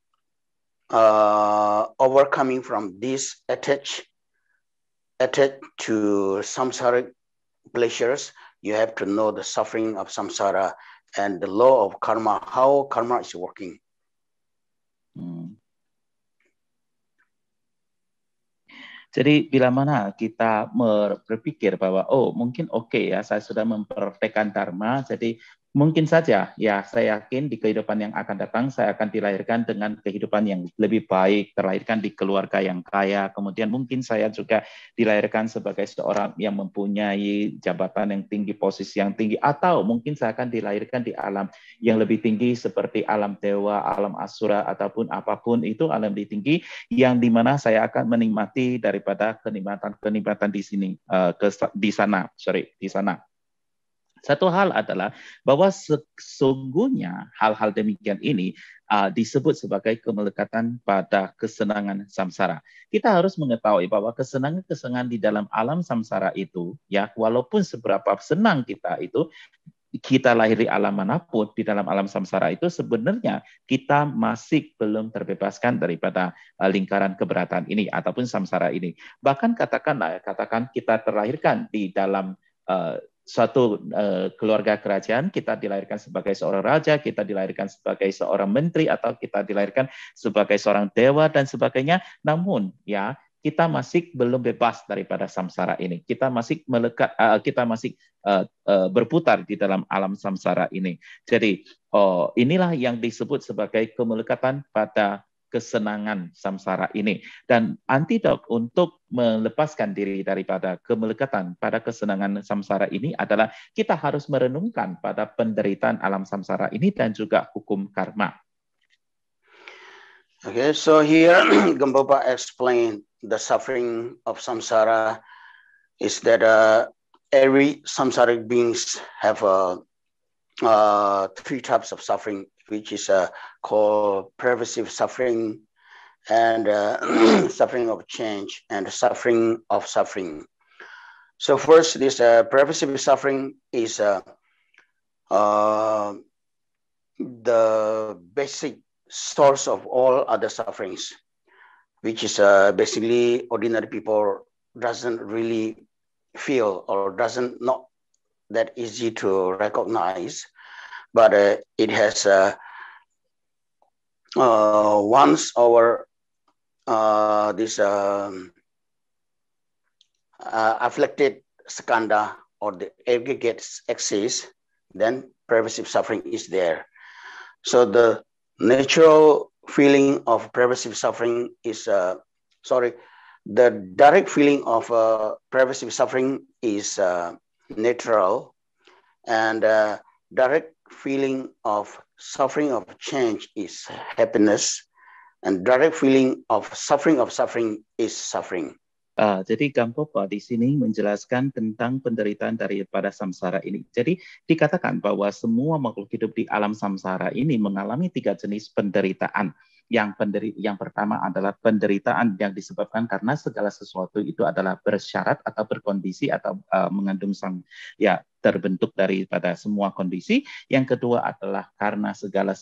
overcoming from this attached to samsaric pleasures, you have to know the suffering of samsara and the law of karma, how karma is working. Jadi bila mana kita berpikir bahwa mungkin ya saya sudah mempraktekkan dharma, jadi mungkin saja ya saya yakin di kehidupan yang akan datang saya akan dilahirkan dengan kehidupan yang lebih baik, terlahirkan di keluarga yang kaya, kemudian mungkin saya juga dilahirkan sebagai seorang yang mempunyai jabatan yang tinggi, posisi yang tinggi, atau mungkin saya akan dilahirkan di alam yang lebih tinggi seperti alam dewa, alam asura, ataupun apapun itu alam lebih tinggi yang dimana saya akan menikmati daripada kenikmatan di sini, di sana. Satu hal adalah bahwa sesungguhnya hal-hal demikian ini disebut sebagai kemelekatan pada kesenangan samsara. Kita harus mengetahui bahwa kesenangan-kesenangan di dalam alam samsara itu, ya walaupun seberapa senang kita lahir di alam manapun, di dalam alam samsara itu sebenarnya kita masih belum terbebaskan daripada lingkaran keberatan ini ataupun samsara ini. Bahkan katakan kita terlahirkan di dalam suatu keluarga kerajaan, kita dilahirkan sebagai seorang raja, kita dilahirkan sebagai seorang menteri, atau kita dilahirkan sebagai seorang dewa dan sebagainya. Namun ya kita masih belum bebas daripada samsara ini. Kita masih melekat, kita masih berputar di dalam alam samsara ini. Jadi inilah yang disebut sebagai kemelekatan pada kesenangan samsara ini. Dan antidot untuk melepaskan diri daripada kemelekatan pada kesenangan samsara ini adalah kita harus merenungkan pada penderitaan alam samsara ini dan juga hukum karma. Okay, so here Gampopa explained the suffering of samsara is that every samsaric beings have three types of suffering, which is called pervasive suffering, and suffering of change, and suffering of suffering. So first, this pervasive suffering is the basic source of all other sufferings, which is basically ordinary people doesn't really feel or doesn't not that easy to recognize. But it has once our this afflicted skandha or the aggregate exists, then pervasive suffering is there. So the natural feeling of pervasive suffering is the direct feeling of pervasive suffering is natural, and direct feeling of suffering of change is happiness, and direct feeling of suffering is suffering. Jadi Gampopa di sini menjelaskan tentang penderitaan daripada samsara ini. Jadi dikatakan bahwa semua makhluk hidup di alam samsara ini mengalami 3 jenis penderitaan. Yang pertama adalah penderitaan yang disebabkan karena segala sesuatu itu adalah bersyarat atau berkondisi atau mengandung terbentuk daripada semua kondisi. Yang kedua adalah karena segala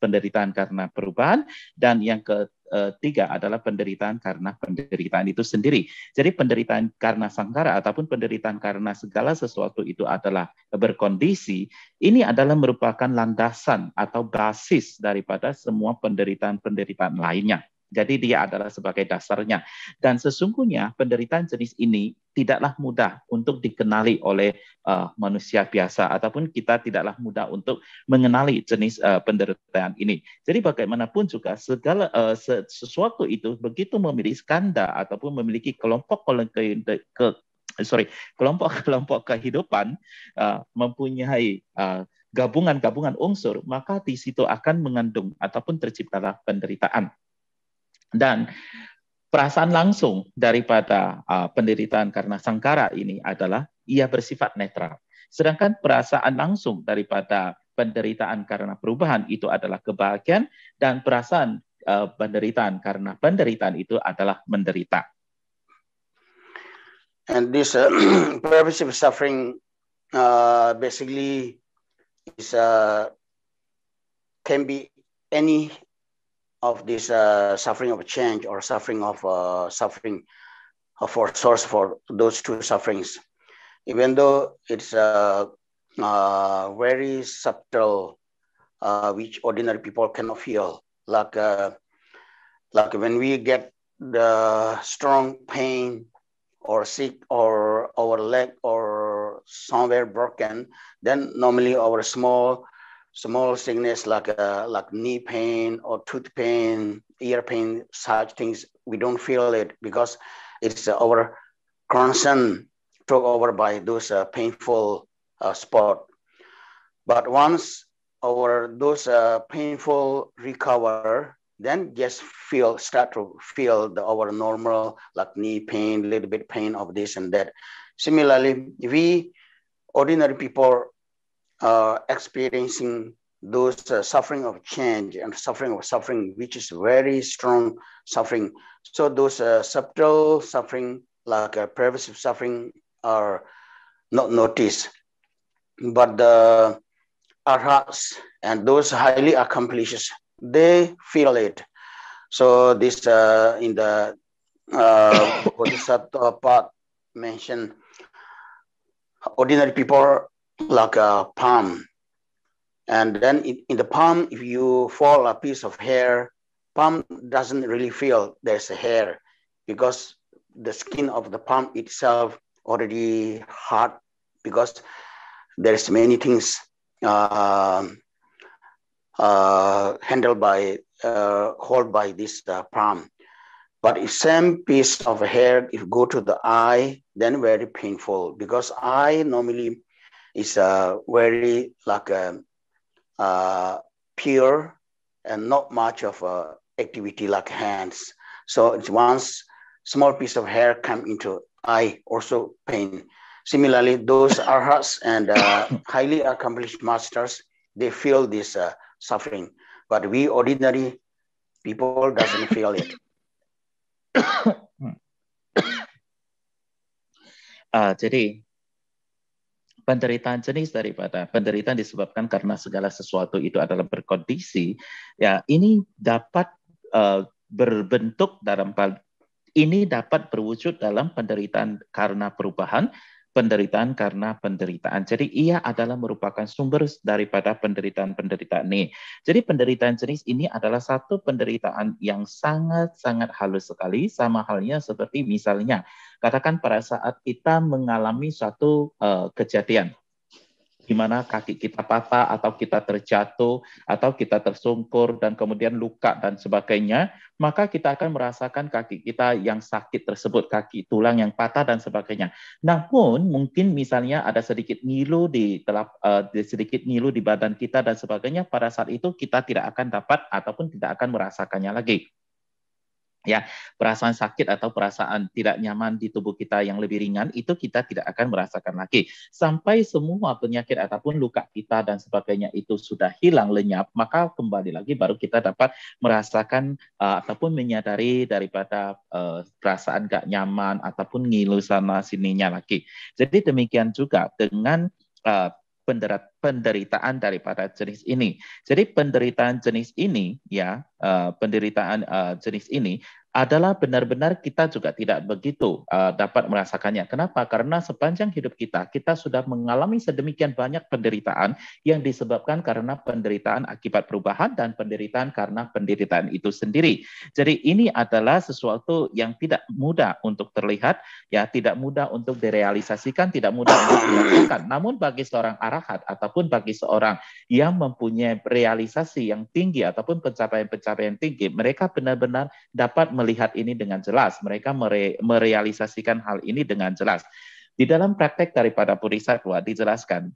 penderitaan karena perubahan, dan yang ketiga adalah penderitaan karena penderitaan itu sendiri. Jadi penderitaan karena sangkara ataupun penderitaan karena segala sesuatu itu adalah berkondisi, ini adalah merupakan landasan atau basis daripada semua penderitaan-penderitaan lainnya. Jadi dia adalah sebagai dasarnya. Dan sesungguhnya penderitaan jenis ini tidaklah mudah untuk dikenali oleh manusia biasa, ataupun kita tidaklah mudah untuk mengenali jenis penderitaan ini. Jadi bagaimanapun juga segala sesuatu itu begitu memiliki skanda ataupun memiliki kelompok-kelompok kehidupan, mempunyai gabungan-gabungan unsur, maka di situ akan mengandung ataupun terciptalah penderitaan. Dan perasaan langsung daripada penderitaan karena sangkara ini adalah ia bersifat netral. Sedangkan perasaan langsung daripada penderitaan karena perubahan itu adalah kebahagiaan, dan perasaan penderitaan karena penderitaan itu adalah menderita. And this pervasive suffering basically is can be any of this suffering of change or suffering of suffering for source for those two sufferings, even though it's very subtle, which ordinary people cannot feel, like when we get the strong pain or sick or our leg or somewhere broken, then normally our small sickness like knee pain or tooth pain, ear pain, such things, we don't feel it because it's our concern took over by those painful spot. But once those painful recover, then just start to feel our normal like knee pain, little bit pain of this and that. Similarly, we ordinary people experiencing those suffering of change and suffering, which is very strong suffering. So those subtle suffering, like pervasive suffering, are not noticed. But the arhats and those highly accomplished, they feel it. So this in the Bodhisattva part mentioned, ordinary people like a palm, and then in the palm, if you fall a piece of hair, palm doesn't really feel there's a hair because the skin of the palm itself already hard, because there's many things handled by hold by this palm. But if same piece of hair, if go to the eye, then very painful, because eye normally is very like pure and not much of activity like hands. So it's once small piece of hair come into eye, also pain. Similarly, those arhats and highly accomplished masters, they feel this suffering, but we ordinary people doesn't feel it. Jadi penderitaan jenis daripada penderitaan disebabkan karena segala sesuatu itu adalah berkondisi, ya ini dapat berbentuk ini dapat berwujud dalam penderitaan karena perubahan, penderitaan karena penderitaan. Jadi ia adalah merupakan sumber daripada penderitaan-penderitaan ini. Jadi penderitaan jenis ini adalah satu penderitaan yang sangat-sangat halus sekali, sama halnya seperti misalnya, katakan pada saat kita mengalami suatu kejadian, di mana kaki kita patah atau kita terjatuh atau kita tersungkur dan kemudian luka dan sebagainya, maka kita akan merasakan kaki kita yang sakit tersebut, kaki tulang yang patah dan sebagainya. Namun mungkin misalnya ada sedikit ngilu di badan kita dan sebagainya, pada saat itu kita tidak akan dapat ataupun tidak akan merasakannya lagi. Ya, perasaan sakit atau perasaan tidak nyaman di tubuh kita yang lebih ringan itu kita tidak akan merasakan lagi. Sampai semua penyakit ataupun luka kita dan sebagainya itu sudah hilang lenyap, maka kembali lagi baru kita dapat merasakan ataupun menyadari daripada perasaan gak nyaman ataupun ngilu sana sininya lagi. Jadi demikian juga dengan penderitaan daripada jenis ini. Jadi penderitaan jenis ini ya, jenis ini adalah benar-benar kita juga tidak begitu dapat merasakannya. Kenapa? Karena sepanjang hidup kita sudah mengalami sedemikian banyak penderitaan yang disebabkan karena penderitaan akibat perubahan dan penderitaan karena penderitaan itu sendiri. Jadi ini adalah sesuatu yang tidak mudah untuk terlihat, ya, tidak mudah untuk direalisasikan, tidak mudah untuk dirasakan. Namun bagi seorang arahat ataupun bagi seorang yang mempunyai realisasi yang tinggi ataupun pencapaian-pencapaian tinggi, mereka benar-benar dapat melihat ini dengan jelas. Mereka merealisasikan hal ini dengan jelas. Di dalam praktek daripada Bodhisattva dijelaskan,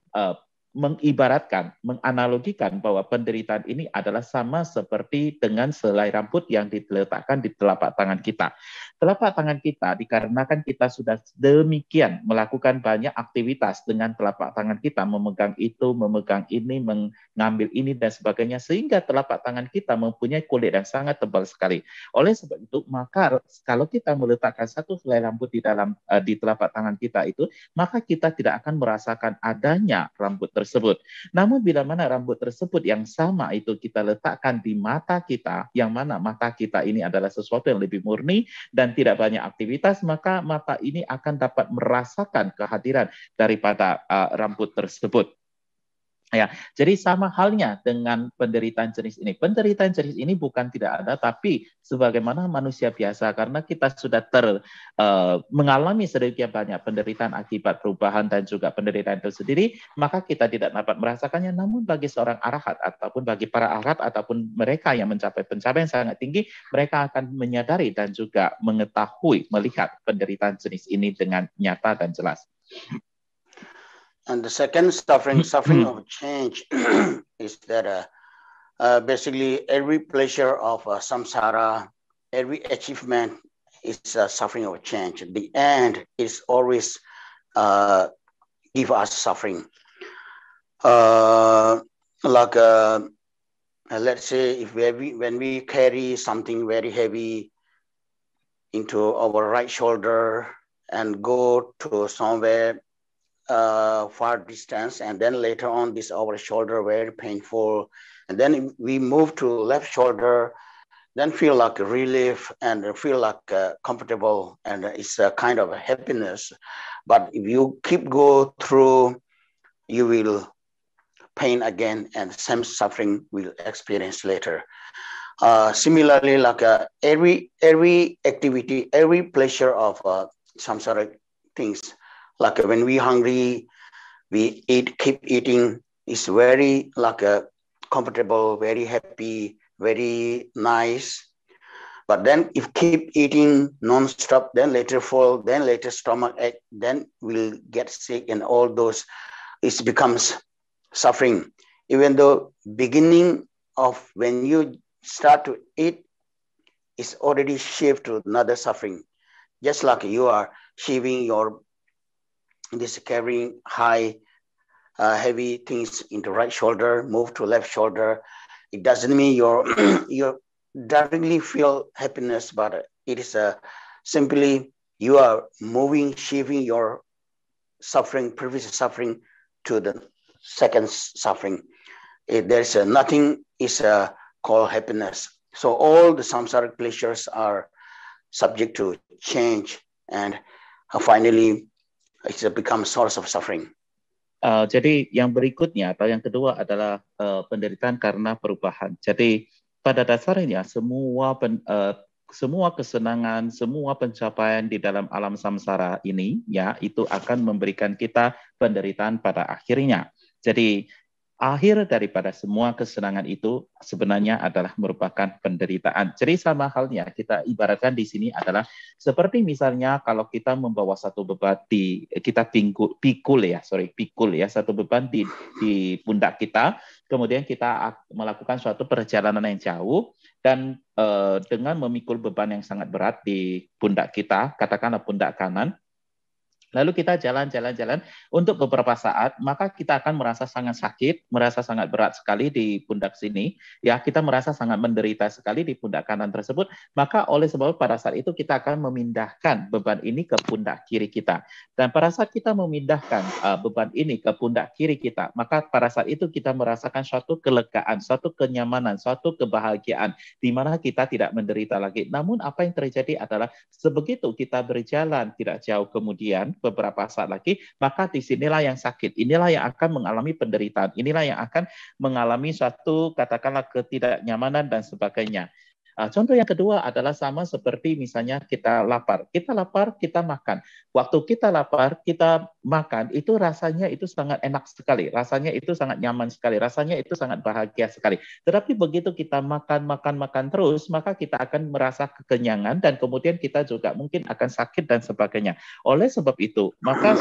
mengibaratkan, menganalogikan bahwa penderitaan ini adalah sama seperti dengan selai rambut yang diletakkan di telapak tangan kita. Telapak tangan kita, dikarenakan kita sudah demikian melakukan banyak aktivitas dengan telapak tangan kita, memegang itu, memegang ini, mengambil ini, dan sebagainya, sehingga telapak tangan kita mempunyai kulit yang sangat tebal sekali. Oleh sebab itu, maka kalau kita meletakkan satu selai rambut di telapak tangan kita itu, maka kita tidak akan merasakan adanya rambut tersebut. Namun bila mana rambut tersebut yang sama itu kita letakkan di mata kita, yang mana mata kita ini adalah sesuatu yang lebih murni dan tidak banyak aktivitas, maka mata ini akan dapat merasakan kehadiran daripada rambut tersebut. Ya, jadi sama halnya dengan penderitaan jenis ini. Penderitaan jenis ini bukan tidak ada, tapi sebagaimana manusia biasa, karena kita sudah mengalami sedemikian banyak penderitaan akibat perubahan dan juga penderitaan itu sendiri, maka kita tidak dapat merasakannya. Namun bagi seorang arahat ataupun bagi para arahat ataupun mereka yang mencapai pencapaian sangat tinggi, mereka akan menyadari dan juga mengetahui, melihat penderitaan jenis ini dengan nyata dan jelas. And the second suffering of change is that basically every pleasure of samsara, every achievement is a suffering of change. The end is always give us suffering. Let's say when we carry something very heavy into our right shoulder and go to somewhere far distance, and then later on our shoulder very painful, and then we move to left shoulder, then feel like a relief and feel like comfortable, and it's a kind of a happiness. But if you keep go through, you will pain again, and same suffering will experience later. Similarly, like every activity, every pleasure of samsaric things, like when we hungry, we keep eating. It's very like comfortable, very happy, very nice. But then if keep eating non-stop, then later fall, then later stomach ache, then we'll get sick, and all those, it becomes suffering. Even though beginning of when you start to eat is already shift to another suffering. Just like you are shaving carrying high, heavy things into right shoulder, move to left shoulder. It doesn't mean you directly feel happiness, but it is simply you are moving, shifting your suffering, previous suffering, to the second suffering. There's nothing is called happiness. So all the samsaric pleasures are subject to change, and finally it becomes source of suffering. Jadi yang berikutnya atau yang kedua adalah penderitaan karena perubahan. Jadi pada dasarnya semua kesenangan, semua pencapaian di dalam alam samsara ini, ya, itu akan memberikan kita penderitaan pada akhirnya. Jadi akhir daripada semua kesenangan itu sebenarnya adalah merupakan penderitaan. Jadi sama halnya kita ibaratkan di sini adalah seperti misalnya kalau kita membawa satu beban kita pikul ya, satu beban di pundak kita, kemudian kita melakukan suatu perjalanan yang jauh, dan dengan memikul beban yang sangat berat di pundak kita, katakanlah pundak kanan, Lalu kita jalan-jalan untuk beberapa saat, maka kita akan merasa sangat sakit, merasa sangat berat sekali di pundak sini. Ya, kita merasa sangat menderita sekali di pundak kanan tersebut. Maka oleh sebab pada saat itu kita akan memindahkan beban ini ke pundak kiri kita. Dan pada saat kita memindahkan beban ini ke pundak kiri kita, maka pada saat itu kita merasakan suatu kelegaan, suatu kenyamanan, suatu kebahagiaan, di mana kita tidak menderita lagi. Namun apa yang terjadi adalah sebegitu kita berjalan tidak jauh kemudian, beberapa saat lagi, maka disinilah yang sakit, inilah yang akan mengalami penderitaan, inilah yang akan mengalami suatu katakanlah ketidaknyamanan dan sebagainya. Contoh yang kedua adalah sama seperti misalnya kita lapar, kita makan. Waktu kita lapar, kita makan, itu rasanya itu sangat enak sekali, rasanya itu sangat nyaman sekali, rasanya itu sangat bahagia sekali. Tetapi begitu kita makan terus, maka kita akan merasa kekenyangan dan kemudian kita juga mungkin akan sakit dan sebagainya. Oleh sebab itu, maka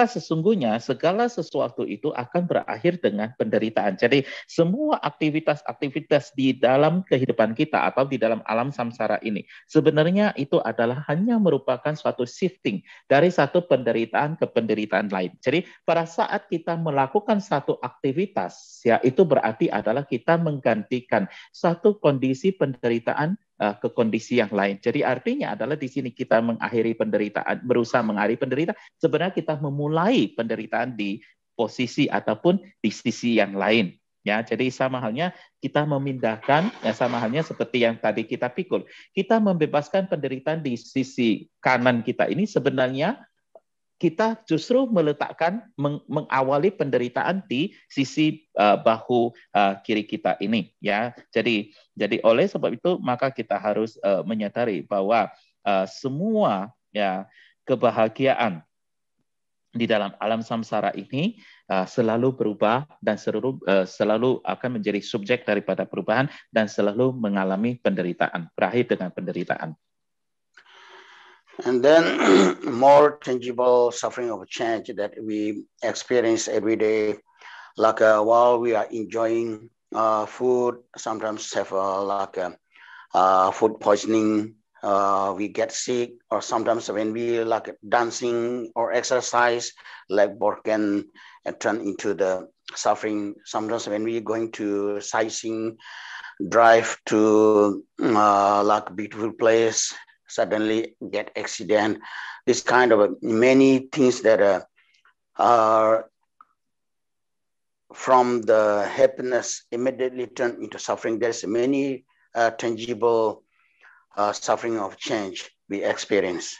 sesungguhnya segala sesuatu itu akan berakhir dengan penderitaan. Jadi semua aktivitas-aktivitas di dalam kehidupan kita atau di dalam alam samsara ini sebenarnya itu adalah hanya merupakan suatu shifting dari satu penderitaan ke penderitaan lain. Jadi pada saat kita melakukan satu aktivitas, ya itu berarti adalah kita menggantikan satu kondisi penderitaan ke kondisi yang lain. Jadi artinya adalah di sini kita mengakhiri penderitaan, berusaha mengakhiri penderitaan, sebenarnya kita memulai penderitaan di posisi ataupun di sisi yang lain. Ya, jadi sama halnya kita memindahkan, ya sama halnya seperti yang tadi kita pikul. Kita membebaskan penderitaan di sisi kanan kita ini sebenarnya kita justru meletakkan mengawali penderitaan di sisi bahu kiri kita ini, ya. Jadi oleh sebab itu maka kita harus menyadari bahwa semua ya kebahagiaan di dalam alam samsara ini selalu berubah dan selalu akan menjadi subjek daripada perubahan dan selalu mengalami penderitaan, berakhir dengan penderitaan. And then more tangible suffering of change that we experience every day, like while we are enjoying food, sometimes have food poisoning, we get sick, or sometimes when we like dancing or exercise, like both can turn into the suffering. Sometimes when we going to sightseeing, drive to like beautiful place, suddenly get accident. This kind of many things that are from the happiness immediately turn into suffering. There's many tangible suffering of change we experience.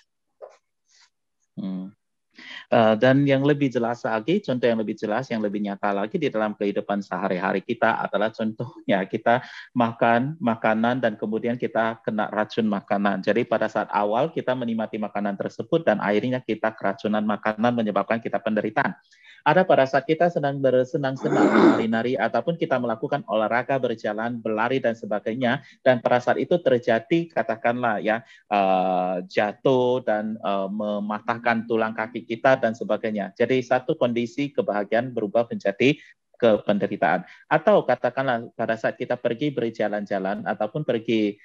Dan yang lebih jelas lagi, contoh yang lebih jelas, yang lebih nyata lagi di dalam kehidupan sehari-hari kita adalah contohnya kita makan makanan dan kemudian kita kena racun makanan. Jadi pada saat awal kita menikmati makanan tersebut dan akhirnya kita keracunan makanan menyebabkan kita penderitaan. Ada pada saat kita sedang bersenang-senang, menari-nari, ataupun kita melakukan olahraga, berjalan, berlari, dan sebagainya. Dan pada saat itu terjadi, katakanlah ya, jatuh dan mematahkan tulang kaki kita dan sebagainya. Jadi satu kondisi kebahagiaan berubah menjadi kependeritaan. Atau katakanlah pada saat kita pergi berjalan-jalan ataupun pergi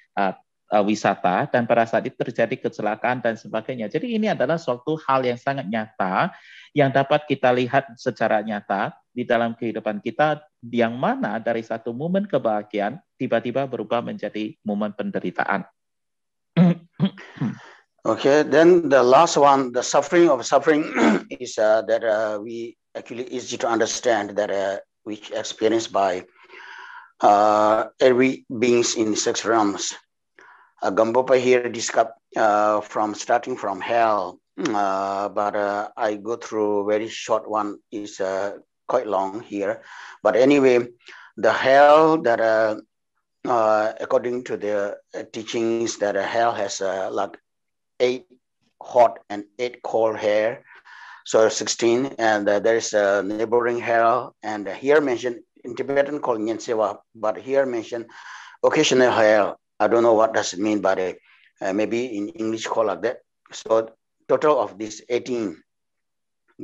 wisata dan pada saat itu terjadi kecelakaan dan sebagainya. Jadi ini adalah suatu hal yang sangat nyata yang dapat kita lihat secara nyata di dalam kehidupan kita, yang mana dari satu momen kebahagiaan tiba-tiba berubah menjadi momen penderitaan. Okay, then the last one, the suffering of suffering is that we actually easy to understand that which experienced by every beings in six realms. Gampopa here described starting from hell, but I go through very short one, is quite long here. But anyway, the hell that according to the teachings that hell has like 8 hot and 8 cold hair, so 16, and there is a neighboring hell, and here mentioned in Tibetan called Nyensewa, but here mentioned occasional hell. I don't know what does it mean, but maybe in English call like that. So total of these 18.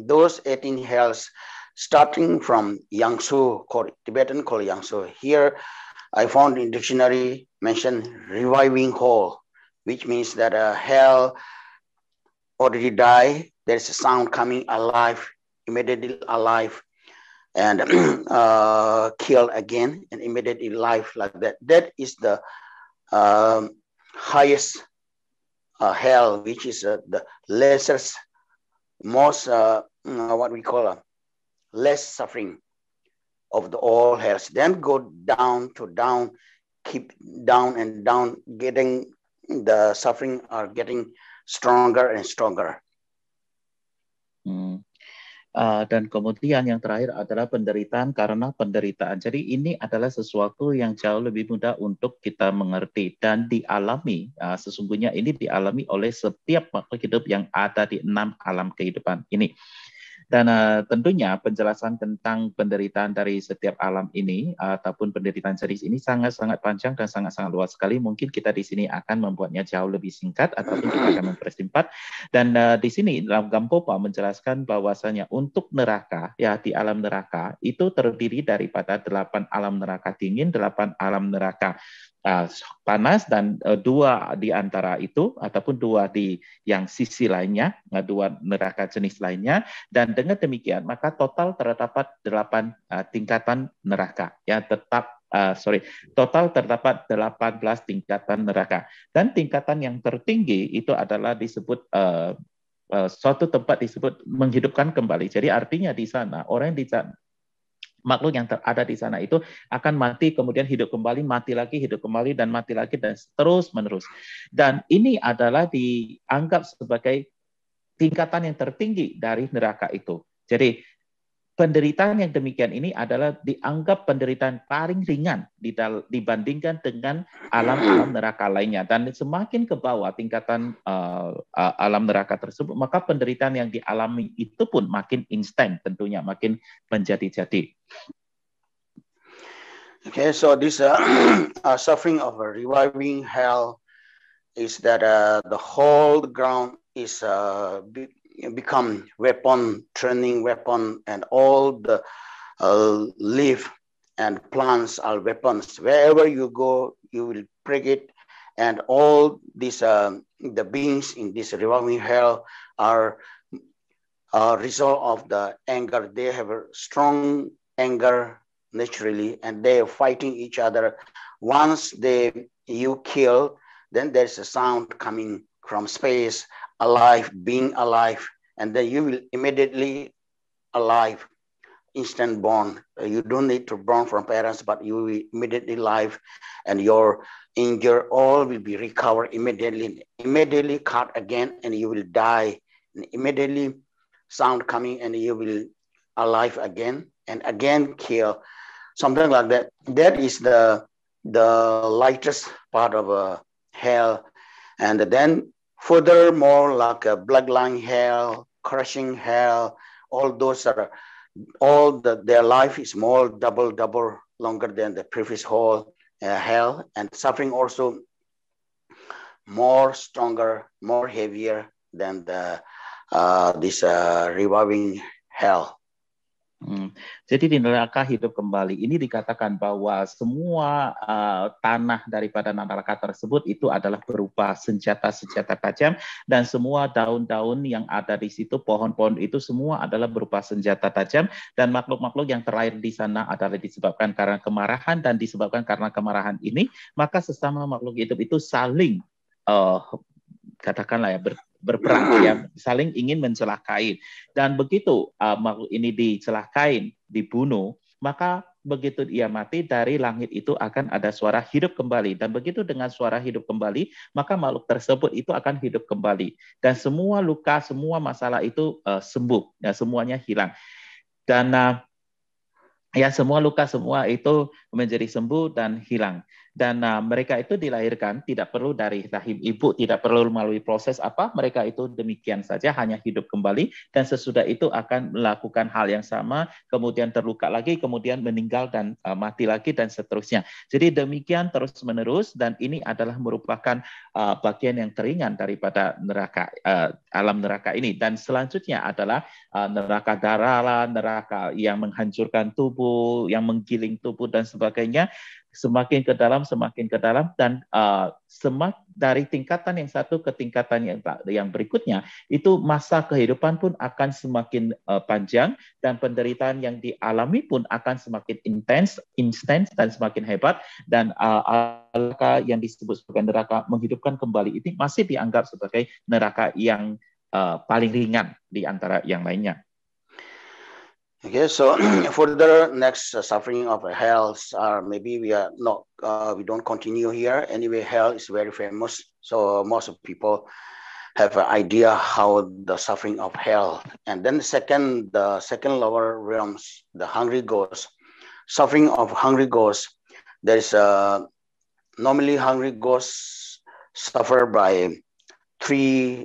Those 18 hells starting from Yangsu, called Tibetan called Yangsu. Here I found in dictionary mentioned reviving hell, which means that hell already die, there's a sound coming alive, immediately alive, and kill again, and immediately life like that. That is the highest hell, which is the lessest, most what we call less suffering of the all hells. Then go down to down, keep down and down, getting the suffering are getting stronger and stronger. Dan kemudian yang terakhir adalah penderitaan karena penderitaan. Jadi ini adalah sesuatu yang jauh lebih mudah untuk kita mengerti dan dialami. Sesungguhnya ini dialami oleh setiap makhluk hidup yang ada di 6 alam kehidupan ini. Dan tentunya penjelasan tentang penderitaan dari setiap alam ini ataupun penderitaan jenis ini sangat-sangat panjang dan sangat-sangat luas sekali. Mungkin kita di sini akan membuatnya jauh lebih singkat ataupun kita akan mempersingkat. Dan di sini dalam Gampopa menjelaskan bahwasanya untuk neraka, ya di alam neraka itu terdiri daripada 8 alam neraka dingin, 8 alam neraka panas, dan 2 di antara itu ataupun 2 di yang sisi lainnya, 2 neraka jenis lainnya. Dan dengan demikian maka total terdapat 8 tingkatan neraka, ya total terdapat 18 tingkatan neraka. Dan tingkatan yang tertinggi itu adalah disebut suatu tempat disebut menghidupkan kembali. Jadi artinya di sana orang yang makhluk yang ada di sana itu akan mati, kemudian hidup kembali, mati lagi, hidup kembali, dan mati lagi, dan terus menerus. Dan ini adalah dianggap sebagai tingkatan yang tertinggi dari neraka itu. Jadi penderitaan yang demikian ini adalah dianggap penderitaan paling ringan dibandingkan dengan alam-alam neraka lainnya. Dan semakin ke bawah tingkatan alam neraka tersebut, maka penderitaan yang dialami itu pun makin instan, tentunya makin menjadi-jadi. Okay, so this suffering of a reviving hell is that the whole ground is become weapon, training weapon, and all the leaf and plants are weapons. Wherever you go, you will break it, and all these the beings in this reviving hell are a result of the anger. They have a strong anger naturally, and they are fighting each other. Once you kill, then there's a sound coming from space, alive, being alive, and then you will immediately alive, instant born. You don't need to born from parents, but you will immediately alive, and your injury all will be recovered immediately cut again, and you will die, and immediately sound coming, and you will alive again, and again kill, something like that. That is the lightest part of hell. And then furthermore, like a bloodline hell, crushing hell, all those are their life is more double longer than the previous whole hell, and suffering also more stronger, more heavier than this reviving hell. Jadi di neraka hidup kembali ini dikatakan bahwa semua tanah daripada neraka tersebut itu adalah berupa senjata-senjata tajam, dan semua daun-daun yang ada di situ, pohon-pohon itu semua adalah berupa senjata tajam, dan makhluk-makhluk yang terlahir di sana adalah disebabkan karena kemarahan, dan disebabkan karena kemarahan ini maka sesama makhluk hidup itu saling katakanlah ya berperang, ya, saling ingin mencelakai. Dan begitu makhluk ini dicelakai, dibunuh, maka begitu ia mati, dari langit itu akan ada suara hidup kembali. Dan begitu dengan suara hidup kembali, maka makhluk tersebut itu akan hidup kembali. Dan semua luka, semua masalah itu sembuh, ya, semuanya hilang. Dan ya, semua luka semua itu menjadi sembuh dan hilang. Dan mereka itu dilahirkan tidak perlu dari rahim ibu, tidak perlu melalui proses apa, mereka itu demikian saja hanya hidup kembali, dan sesudah itu akan melakukan hal yang sama, kemudian terluka lagi, kemudian meninggal dan mati lagi, dan seterusnya. Jadi demikian terus menerus, dan ini adalah merupakan bagian yang teringan daripada neraka, alam neraka ini. Dan selanjutnya adalah neraka darah, neraka yang menghancurkan tubuh, yang menggiling tubuh dan sebagainya. semakin ke dalam, dan dari tingkatan yang satu ke tingkatan yang berikutnya, itu masa kehidupan pun akan semakin panjang, dan penderitaan yang dialami pun akan semakin intens dan semakin hebat, dan neraka yang disebut sebagai neraka menghidupkan kembali ini masih dianggap sebagai neraka yang paling ringan di antara yang lainnya. Okay, so for the next suffering of hell, maybe we don't continue here. Anyway, hell is very famous, so most of people have an idea how the suffering of hell. And then the second lower realms, the hungry ghosts, suffering of hungry ghosts. There is normally hungry ghosts suffer by 3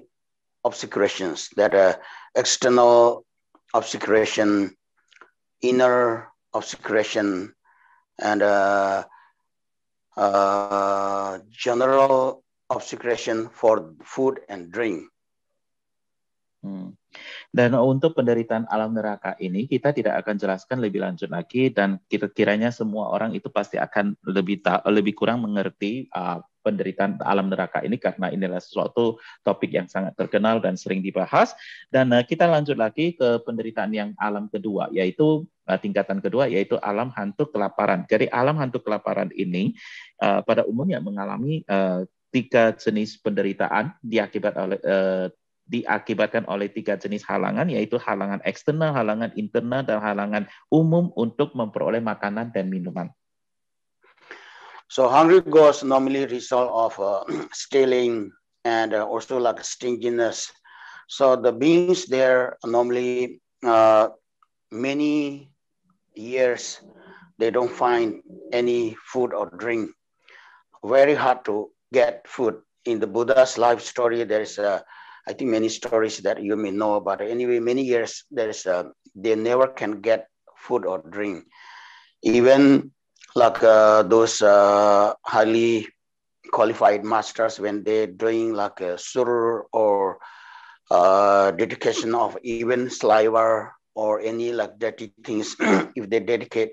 obscurations: that external obscuration, inner obscuration, and general obscuration for food and drink. Dan untuk penderitaan alam neraka ini kita tidak akan jelaskan lebih lanjut lagi, dan kiranya semua orang itu pasti akan lebih kurang mengerti penderitaan alam neraka ini, karena inilah suatu topik yang sangat terkenal dan sering dibahas. Dan kita lanjut lagi ke penderitaan yang alam kedua, yaitu tingkatan kedua, yaitu alam hantu kelaparan. Jadi alam hantu kelaparan ini pada umumnya mengalami 3 jenis penderitaan diakibatkan oleh 3 jenis halangan, yaitu halangan eksternal, halangan internal, dan halangan umum untuk memperoleh makanan dan minuman. So hungry ghosts normally result of stealing and also like stinginess. So the beings there normally many years they don't find any food or drink. Very hard to get food. In the Buddha's life story, there is I think many stories that you may know about. Anyway, many years they never can get food or drink. Even like those highly qualified masters, when they're doing like a sur or dedication of even saliva or any like dirty things, if they dedicate,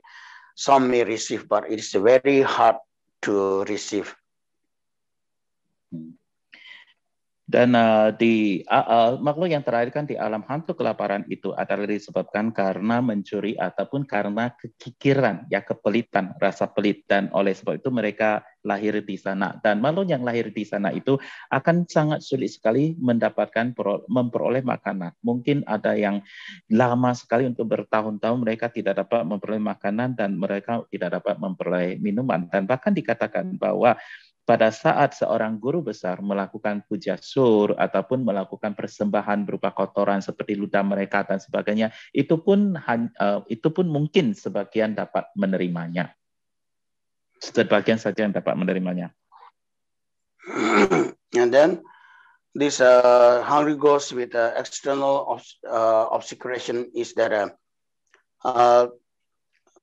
some may receive, but it's very hard to receive. Dan makhluk yang terakhir kan di alam hantu kelaparan itu adalah disebabkan karena mencuri ataupun karena kekikiran, ya, kepelitan, rasa pelit, dan oleh sebab itu mereka lahir di sana. Dan makhluk yang lahir di sana itu akan sangat sulit sekali memperoleh makanan. Mungkin ada yang lama sekali, untuk bertahun-tahun mereka tidak dapat memperoleh makanan dan mereka tidak dapat memperoleh minuman. Dan bahkan dikatakan bahwa pada saat seorang guru besar melakukan puja sur ataupun melakukan persembahan berupa kotoran seperti ludah mereka dan sebagainya, itu pun mungkin sebagian dapat menerimanya. Sebagian saja yang dapat menerimanya. And then this hungry ghost with external obscuration is that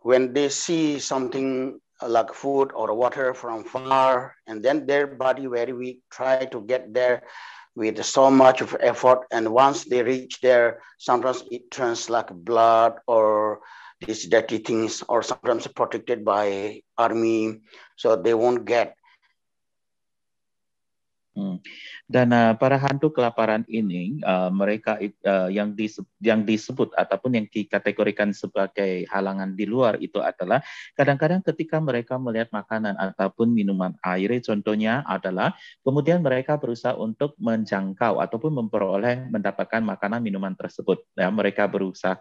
when they see something like food or water from far, and then their body very weak, try to get there with so much of effort, and once they reach there, sometimes it turns like blood or these dirty things, or sometimes protected by army, so they won't get. Dan para hantu kelaparan ini, mereka yang disebut ataupun yang dikategorikan sebagai halangan di luar itu adalah kadang-kadang ketika mereka melihat makanan ataupun minuman air, contohnya adalah kemudian mereka berusaha untuk menjangkau ataupun mendapatkan makanan minuman tersebut. Ya, mereka berusaha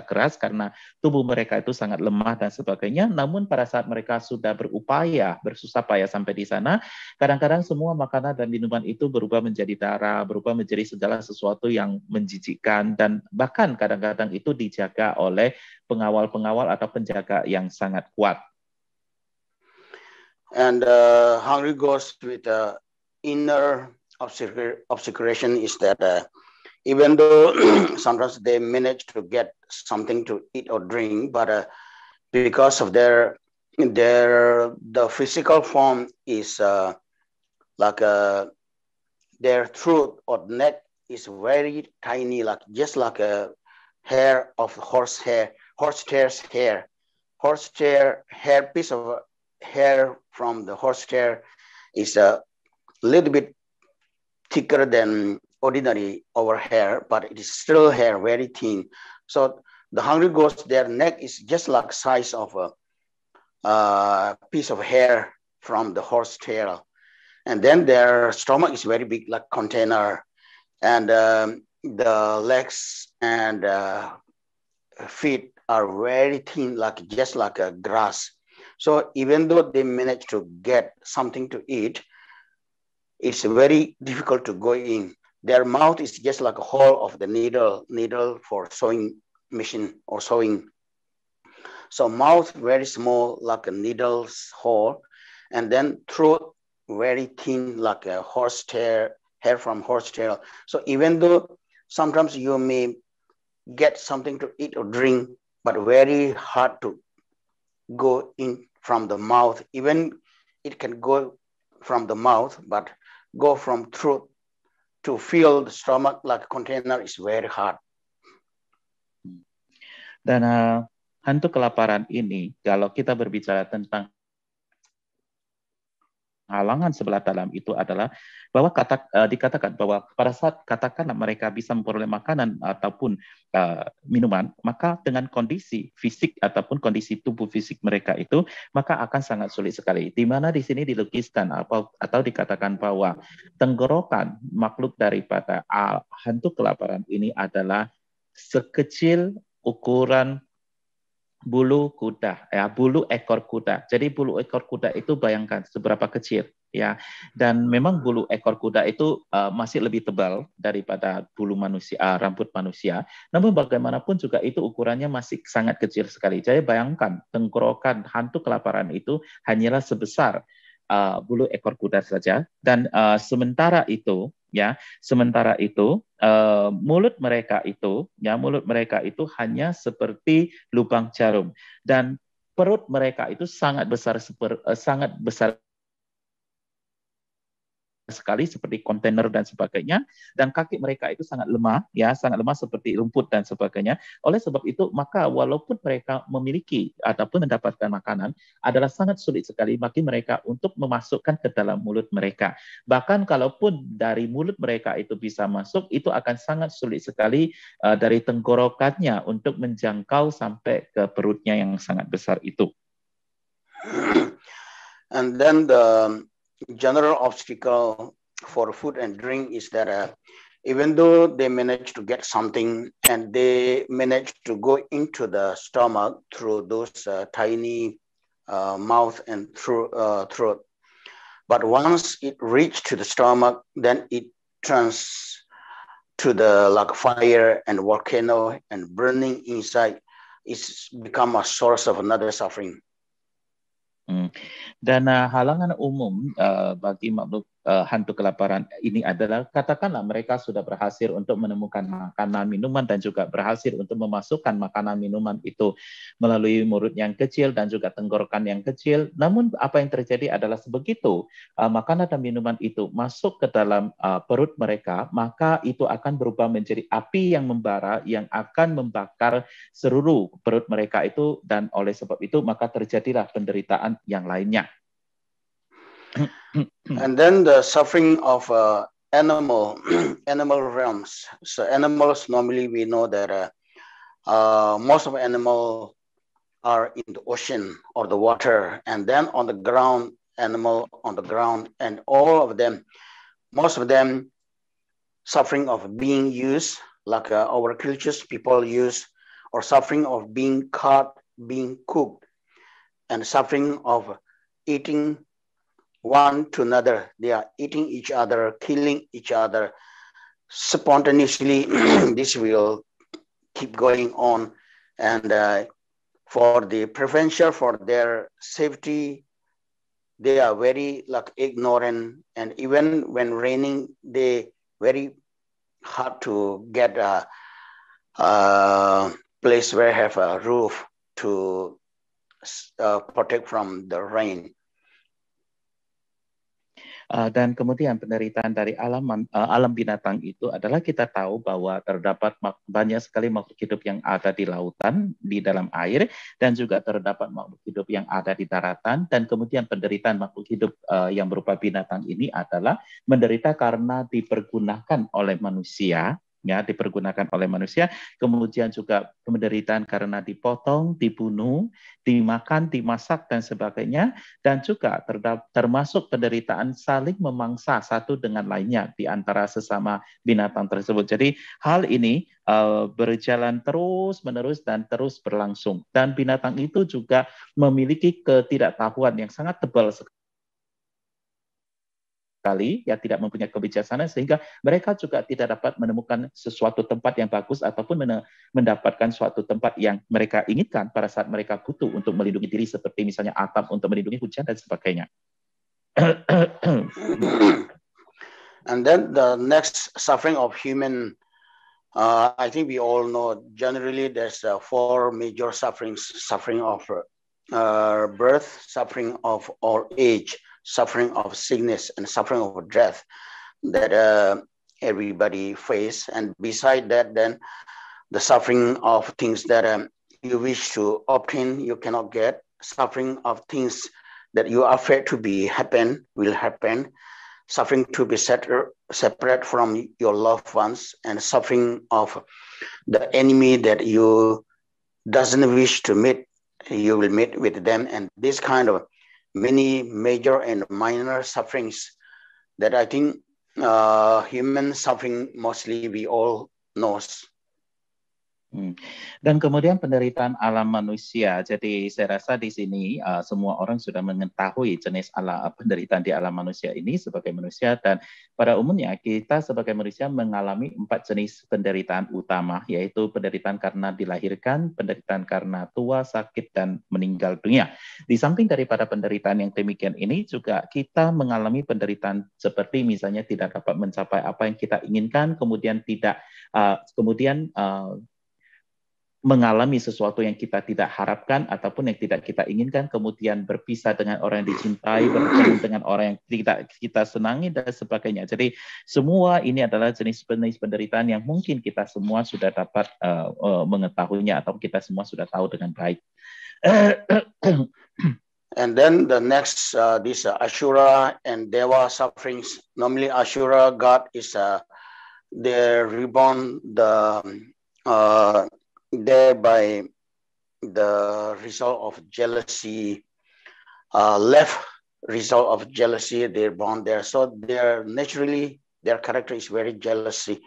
keras karena tubuh mereka itu sangat lemah dan sebagainya. Namun pada saat mereka sudah bersusah payah sampai di sana, kadang-kadang semua makanan dan minuman itu berubah menjadi darah, berubah menjadi segala sesuatu yang menjijikkan, dan bahkan kadang-kadang itu dijaga oleh pengawal-pengawal atau penjaga yang sangat kuat. And hungry ghost with inner obscuration is that even though sometimes they manage to get something to eat or drink, but because of the physical form is like their throat or neck is very tiny, like just like a hair of horsehair piece of hair from the horsehair is a little bit thicker than ordinary our hair, but it is still hair, very thin. So the hungry ghost, their neck is just like size of a piece of hair from the horse tail. And then their stomach is very big, like container. And the legs and feet are very thin, like just like a grass. So even though they manage to get something to eat, it's very difficult to go in. Their mouth is just like a hole of the needle for sewing machine or sewing. So mouth very small, like a needle's hole, and then throat very thin, like a hair from horsetail. So even though sometimes you may get something to eat or drink, but very hard to go in from the mouth. Even it can go from the mouth, but go from throat to fill the stomach like a container is very hard. Dan hantu kelaparan ini, kalau kita berbicara tentang halangan sebelah dalam itu adalah bahwa dikatakan bahwa pada saat katakanlah mereka bisa memperoleh makanan ataupun minuman, maka dengan kondisi fisik ataupun kondisi tubuh fisik mereka itu, maka akan sangat sulit sekali. Di mana di sini dilukiskan atau dikatakan bahwa tenggorokan makhluk daripada hantu kelaparan ini adalah sekecil ukuran bulu kuda, ya, bulu ekor kuda. Jadi bulu ekor kuda itu bayangkan seberapa kecil, ya. Dan memang bulu ekor kuda itu masih lebih tebal daripada bulu manusia, rambut manusia. Namun bagaimanapun juga itu ukurannya masih sangat kecil sekali. Jadi bayangkan tenggorokan hantu kelaparan itu hanyalah sebesar bulu ekor kuda saja. Dan sementara itu mulut mereka itu hanya seperti lubang jarum, dan perut mereka itu sangat besar sekali seperti kontainer dan sebagainya, dan kaki mereka itu sangat lemah seperti rumput dan sebagainya. Oleh sebab itu, maka walaupun mereka memiliki ataupun mendapatkan makanan, adalah sangat sulit sekali bagi mereka untuk memasukkan ke dalam mulut mereka. Bahkan kalaupun dari mulut mereka itu bisa masuk, itu akan sangat sulit sekali dari tenggorokannya untuk menjangkau sampai ke perutnya yang sangat besar itu. And then the general obstacle for food and drink is that even though they manage to get something and they manage to go into the stomach through those tiny mouth and throat, but once it reaches to the stomach, then it turns to the like fire and volcano and burning inside. It's become a source of another suffering. Dan halangan umum bagi makhluk hantu kelaparan ini adalah, katakanlah mereka sudah berhasil untuk menemukan makanan minuman dan juga berhasil untuk memasukkan makanan minuman itu melalui mulut yang kecil dan juga tenggorokan yang kecil. Namun apa yang terjadi adalah sebegitu makanan dan minuman itu masuk ke dalam perut mereka, maka itu akan berubah menjadi api yang membara yang akan membakar seluruh perut mereka itu, dan oleh sebab itu maka terjadilah penderitaan yang lainnya. And then the suffering of animal realms. So animals, normally we know that most of animals are in the ocean or the water, and then on the ground, animal on the ground, and most of them suffering of being used, like our cultures people use, or suffering of being caught, being cooked, and suffering of eating one to another. They are eating each other, killing each other spontaneously. This will keep going on, and for the prevention, for their safety, they are very like ignorant, and even when raining, they very hard to get a place where have a roof to protect from the rain. Dan kemudian penderitaan dari alam binatang itu adalah kita tahu bahwa terdapat banyak sekali makhluk hidup yang ada di lautan, di dalam air, dan juga terdapat makhluk hidup yang ada di daratan. Dan kemudian penderitaan makhluk hidup yang berupa binatang ini adalah menderita karena dipergunakan oleh manusia, ya, dipergunakan oleh manusia, kemudian juga penderitaan karena dipotong, dibunuh, dimakan, dimasak, dan sebagainya, dan juga termasuk penderitaan saling memangsa satu dengan lainnya di antara sesama binatang tersebut. Jadi hal ini berjalan terus-menerus dan terus berlangsung. Dan binatang itu juga memiliki ketidaktahuan yang sangat tebal sekali, ya, tidak mempunyai kebijaksanaan, sehingga mereka juga tidak dapat menemukan sesuatu tempat yang bagus ataupun mendapatkan suatu tempat yang mereka inginkan pada saat mereka butuh untuk melindungi diri, seperti misalnya atap untuk melindungi hujan dan sebagainya. And then the next suffering of human, I think we all know, generally there's 4 major sufferings: suffering of birth, suffering of old age, suffering of sickness, and suffering of death that everybody face. And beside that, then the suffering of things that you wish to obtain, you cannot get, suffering of things that you are afraid to be happen, will happen, suffering to be separate from your loved ones, and suffering of the enemy that you doesn't wish to meet, you will meet with them. And this kind of many major and minor sufferings that I think human suffering mostly we all knows. Dan kemudian penderitaan alam manusia. Jadi saya rasa di sini semua orang sudah mengetahui jenis penderitaan di alam manusia ini sebagai manusia, dan pada umumnya kita sebagai manusia mengalami 4 jenis penderitaan utama, yaitu penderitaan karena dilahirkan, penderitaan karena tua, sakit, dan meninggal dunia. Di samping daripada penderitaan yang demikian ini, juga kita mengalami penderitaan seperti misalnya tidak dapat mencapai apa yang kita inginkan, kemudian mengalami sesuatu yang kita tidak harapkan ataupun yang tidak kita inginkan, kemudian berpisah dengan orang yang dicintai, bertemu dengan orang yang tidak kita senangi, dan sebagainya. Jadi semua ini adalah jenis-jenis penderitaan yang mungkin kita semua sudah dapat mengetahuinya, atau kita semua sudah tahu dengan baik. And then the next, this Ashura and Deva sufferings. Normally Ashura god is they reborn thereby the result of jealousy, left result of jealousy, they're born there. So they're naturally, their character is very jealousy.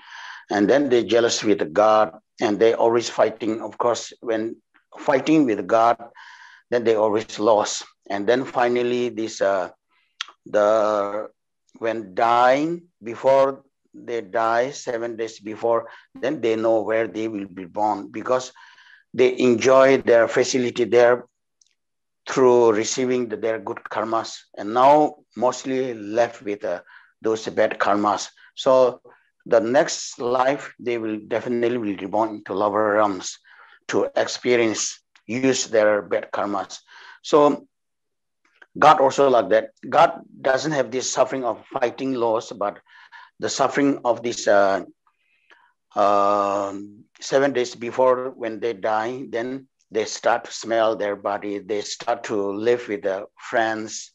And then they're jealous with God, and they always fighting. Of course, when fighting with God, then they always lost. And then finally, this when dying, before they die 7 days before, then they know where they will be born, because they enjoy their facility there through receiving their good karmas, and now mostly left with those bad karmas. So the next life, they will definitely be reborn into lower realms to experience, use their bad karmas. So God also like that. God doesn't have this suffering of fighting loss, but the suffering of this 7 days before when they die, then they start to smell their body. They start to live with the friends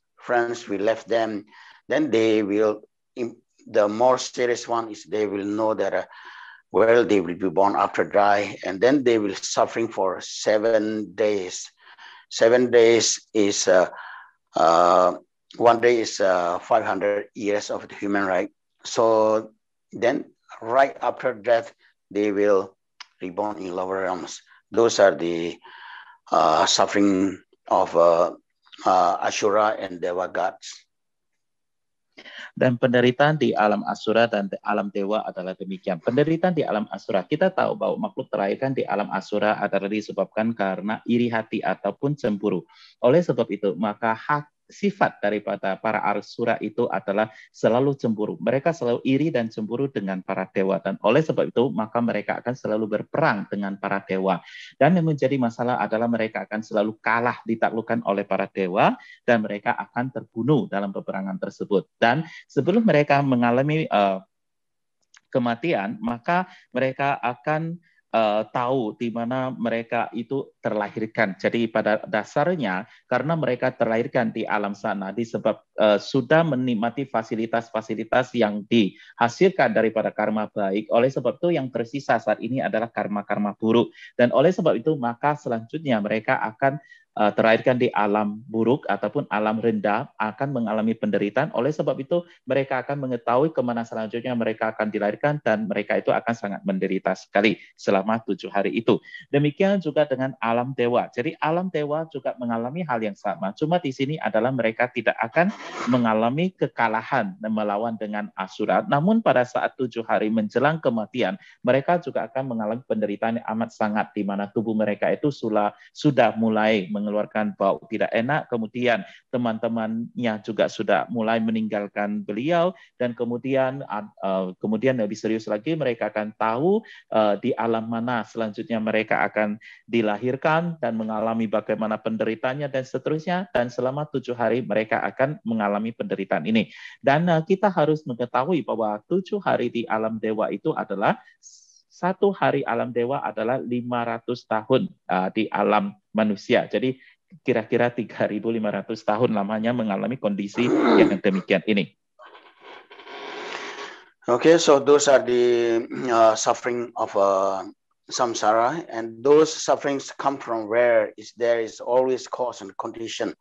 will left them. Then they will, the more serious one is they will know that, well, they will be born after die. And then they will suffering for 7 days. 7 days is, 1 day is 500 years of the human right. So then right after death, they will reborn in lower realms. Those are the suffering of Ashura and Deva gods. Dan penderitaan di alam Asura dan alam Dewa adalah demikian. Penderitaan di alam Asura, kita tahu bahwa makhluk terlahirkan di alam Asura adalah disebabkan karena iri hati ataupun cemburu. Oleh sebab itu, maka sifat daripada para asura itu adalah selalu cemburu. Mereka selalu iri dan cemburu dengan para dewa, dan oleh sebab itu maka mereka akan selalu berperang dengan para dewa. Dan yang menjadi masalah adalah mereka akan selalu kalah ditaklukkan oleh para dewa, dan mereka akan terbunuh dalam peperangan tersebut. Dan sebelum mereka mengalami kematian, maka mereka akan tahu di mana mereka itu terlahirkan. Jadi pada dasarnya karena mereka terlahirkan di alam sana disebab sudah menikmati fasilitas-fasilitas yang dihasilkan daripada karma baik. Oleh sebab itu yang tersisa saat ini adalah karma-karma buruk. Dan oleh sebab itu maka selanjutnya mereka akan terlahirkan di alam buruk ataupun alam rendah, akan mengalami penderitaan. Oleh sebab itu mereka akan mengetahui kemana selanjutnya mereka akan dilahirkan, dan mereka itu akan sangat menderita sekali selama 7 hari itu. Demikian juga dengan alam dewa. Jadi alam dewa juga mengalami hal yang sama. Cuma di sini adalah mereka tidak akan mengalami kekalahan melawan dengan asura. Namun pada saat 7 hari menjelang kematian, mereka juga akan mengalami penderitaan yang amat sangat, di mana tubuh mereka itu sudah mulai mengeluarkan bau tidak enak, kemudian teman-temannya juga sudah mulai meninggalkan beliau, dan kemudian lebih serius lagi mereka akan tahu di alam mana selanjutnya mereka akan dilahirkan dan mengalami bagaimana penderitaannya dan seterusnya, dan selama 7 hari mereka akan mengalami penderitaan ini. Dan kita harus mengetahui bahwa 7 hari di alam dewa itu adalah 1 hari alam dewa adalah 500 tahun di alam manusia. Jadi kira-kira 3.500 tahun lamanya mengalami kondisi yang demikian ini. Okay, so those are the suffering of samsara, and those sufferings come from where there is always cause and condition.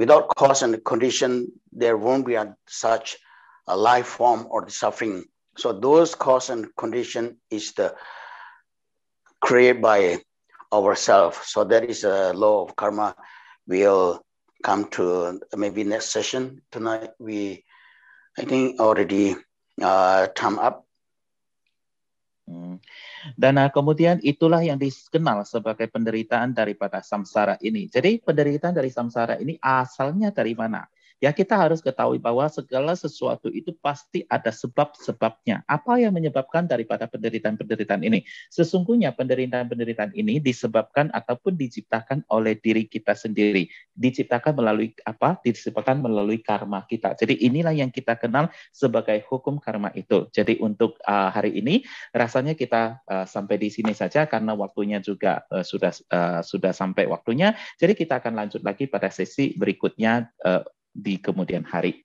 Without cause and condition, there won't be such a life form or the suffering. So those cause and condition is created by ourselves. So that is a law of karma. We'll come to maybe next session. Tonight I think already time up. Dan kemudian itulah yang dikenal sebagai penderitaan daripada samsara ini. Jadi penderitaan dari samsara ini asalnya dari mana? Ya, kita harus ketahui bahwa segala sesuatu itu pasti ada sebab-sebabnya. Apa yang menyebabkan daripada penderitaan-penderitaan ini? Sesungguhnya penderitaan-penderitaan ini disebabkan ataupun diciptakan oleh diri kita sendiri. Diciptakan melalui apa? Disebabkan melalui karma kita. Jadi inilah yang kita kenal sebagai hukum karma itu. Jadi untuk hari ini rasanya kita sampai di sini saja karena waktunya juga sudah sampai waktunya. Jadi kita akan lanjut lagi pada sesi berikutnya di kemudian hari.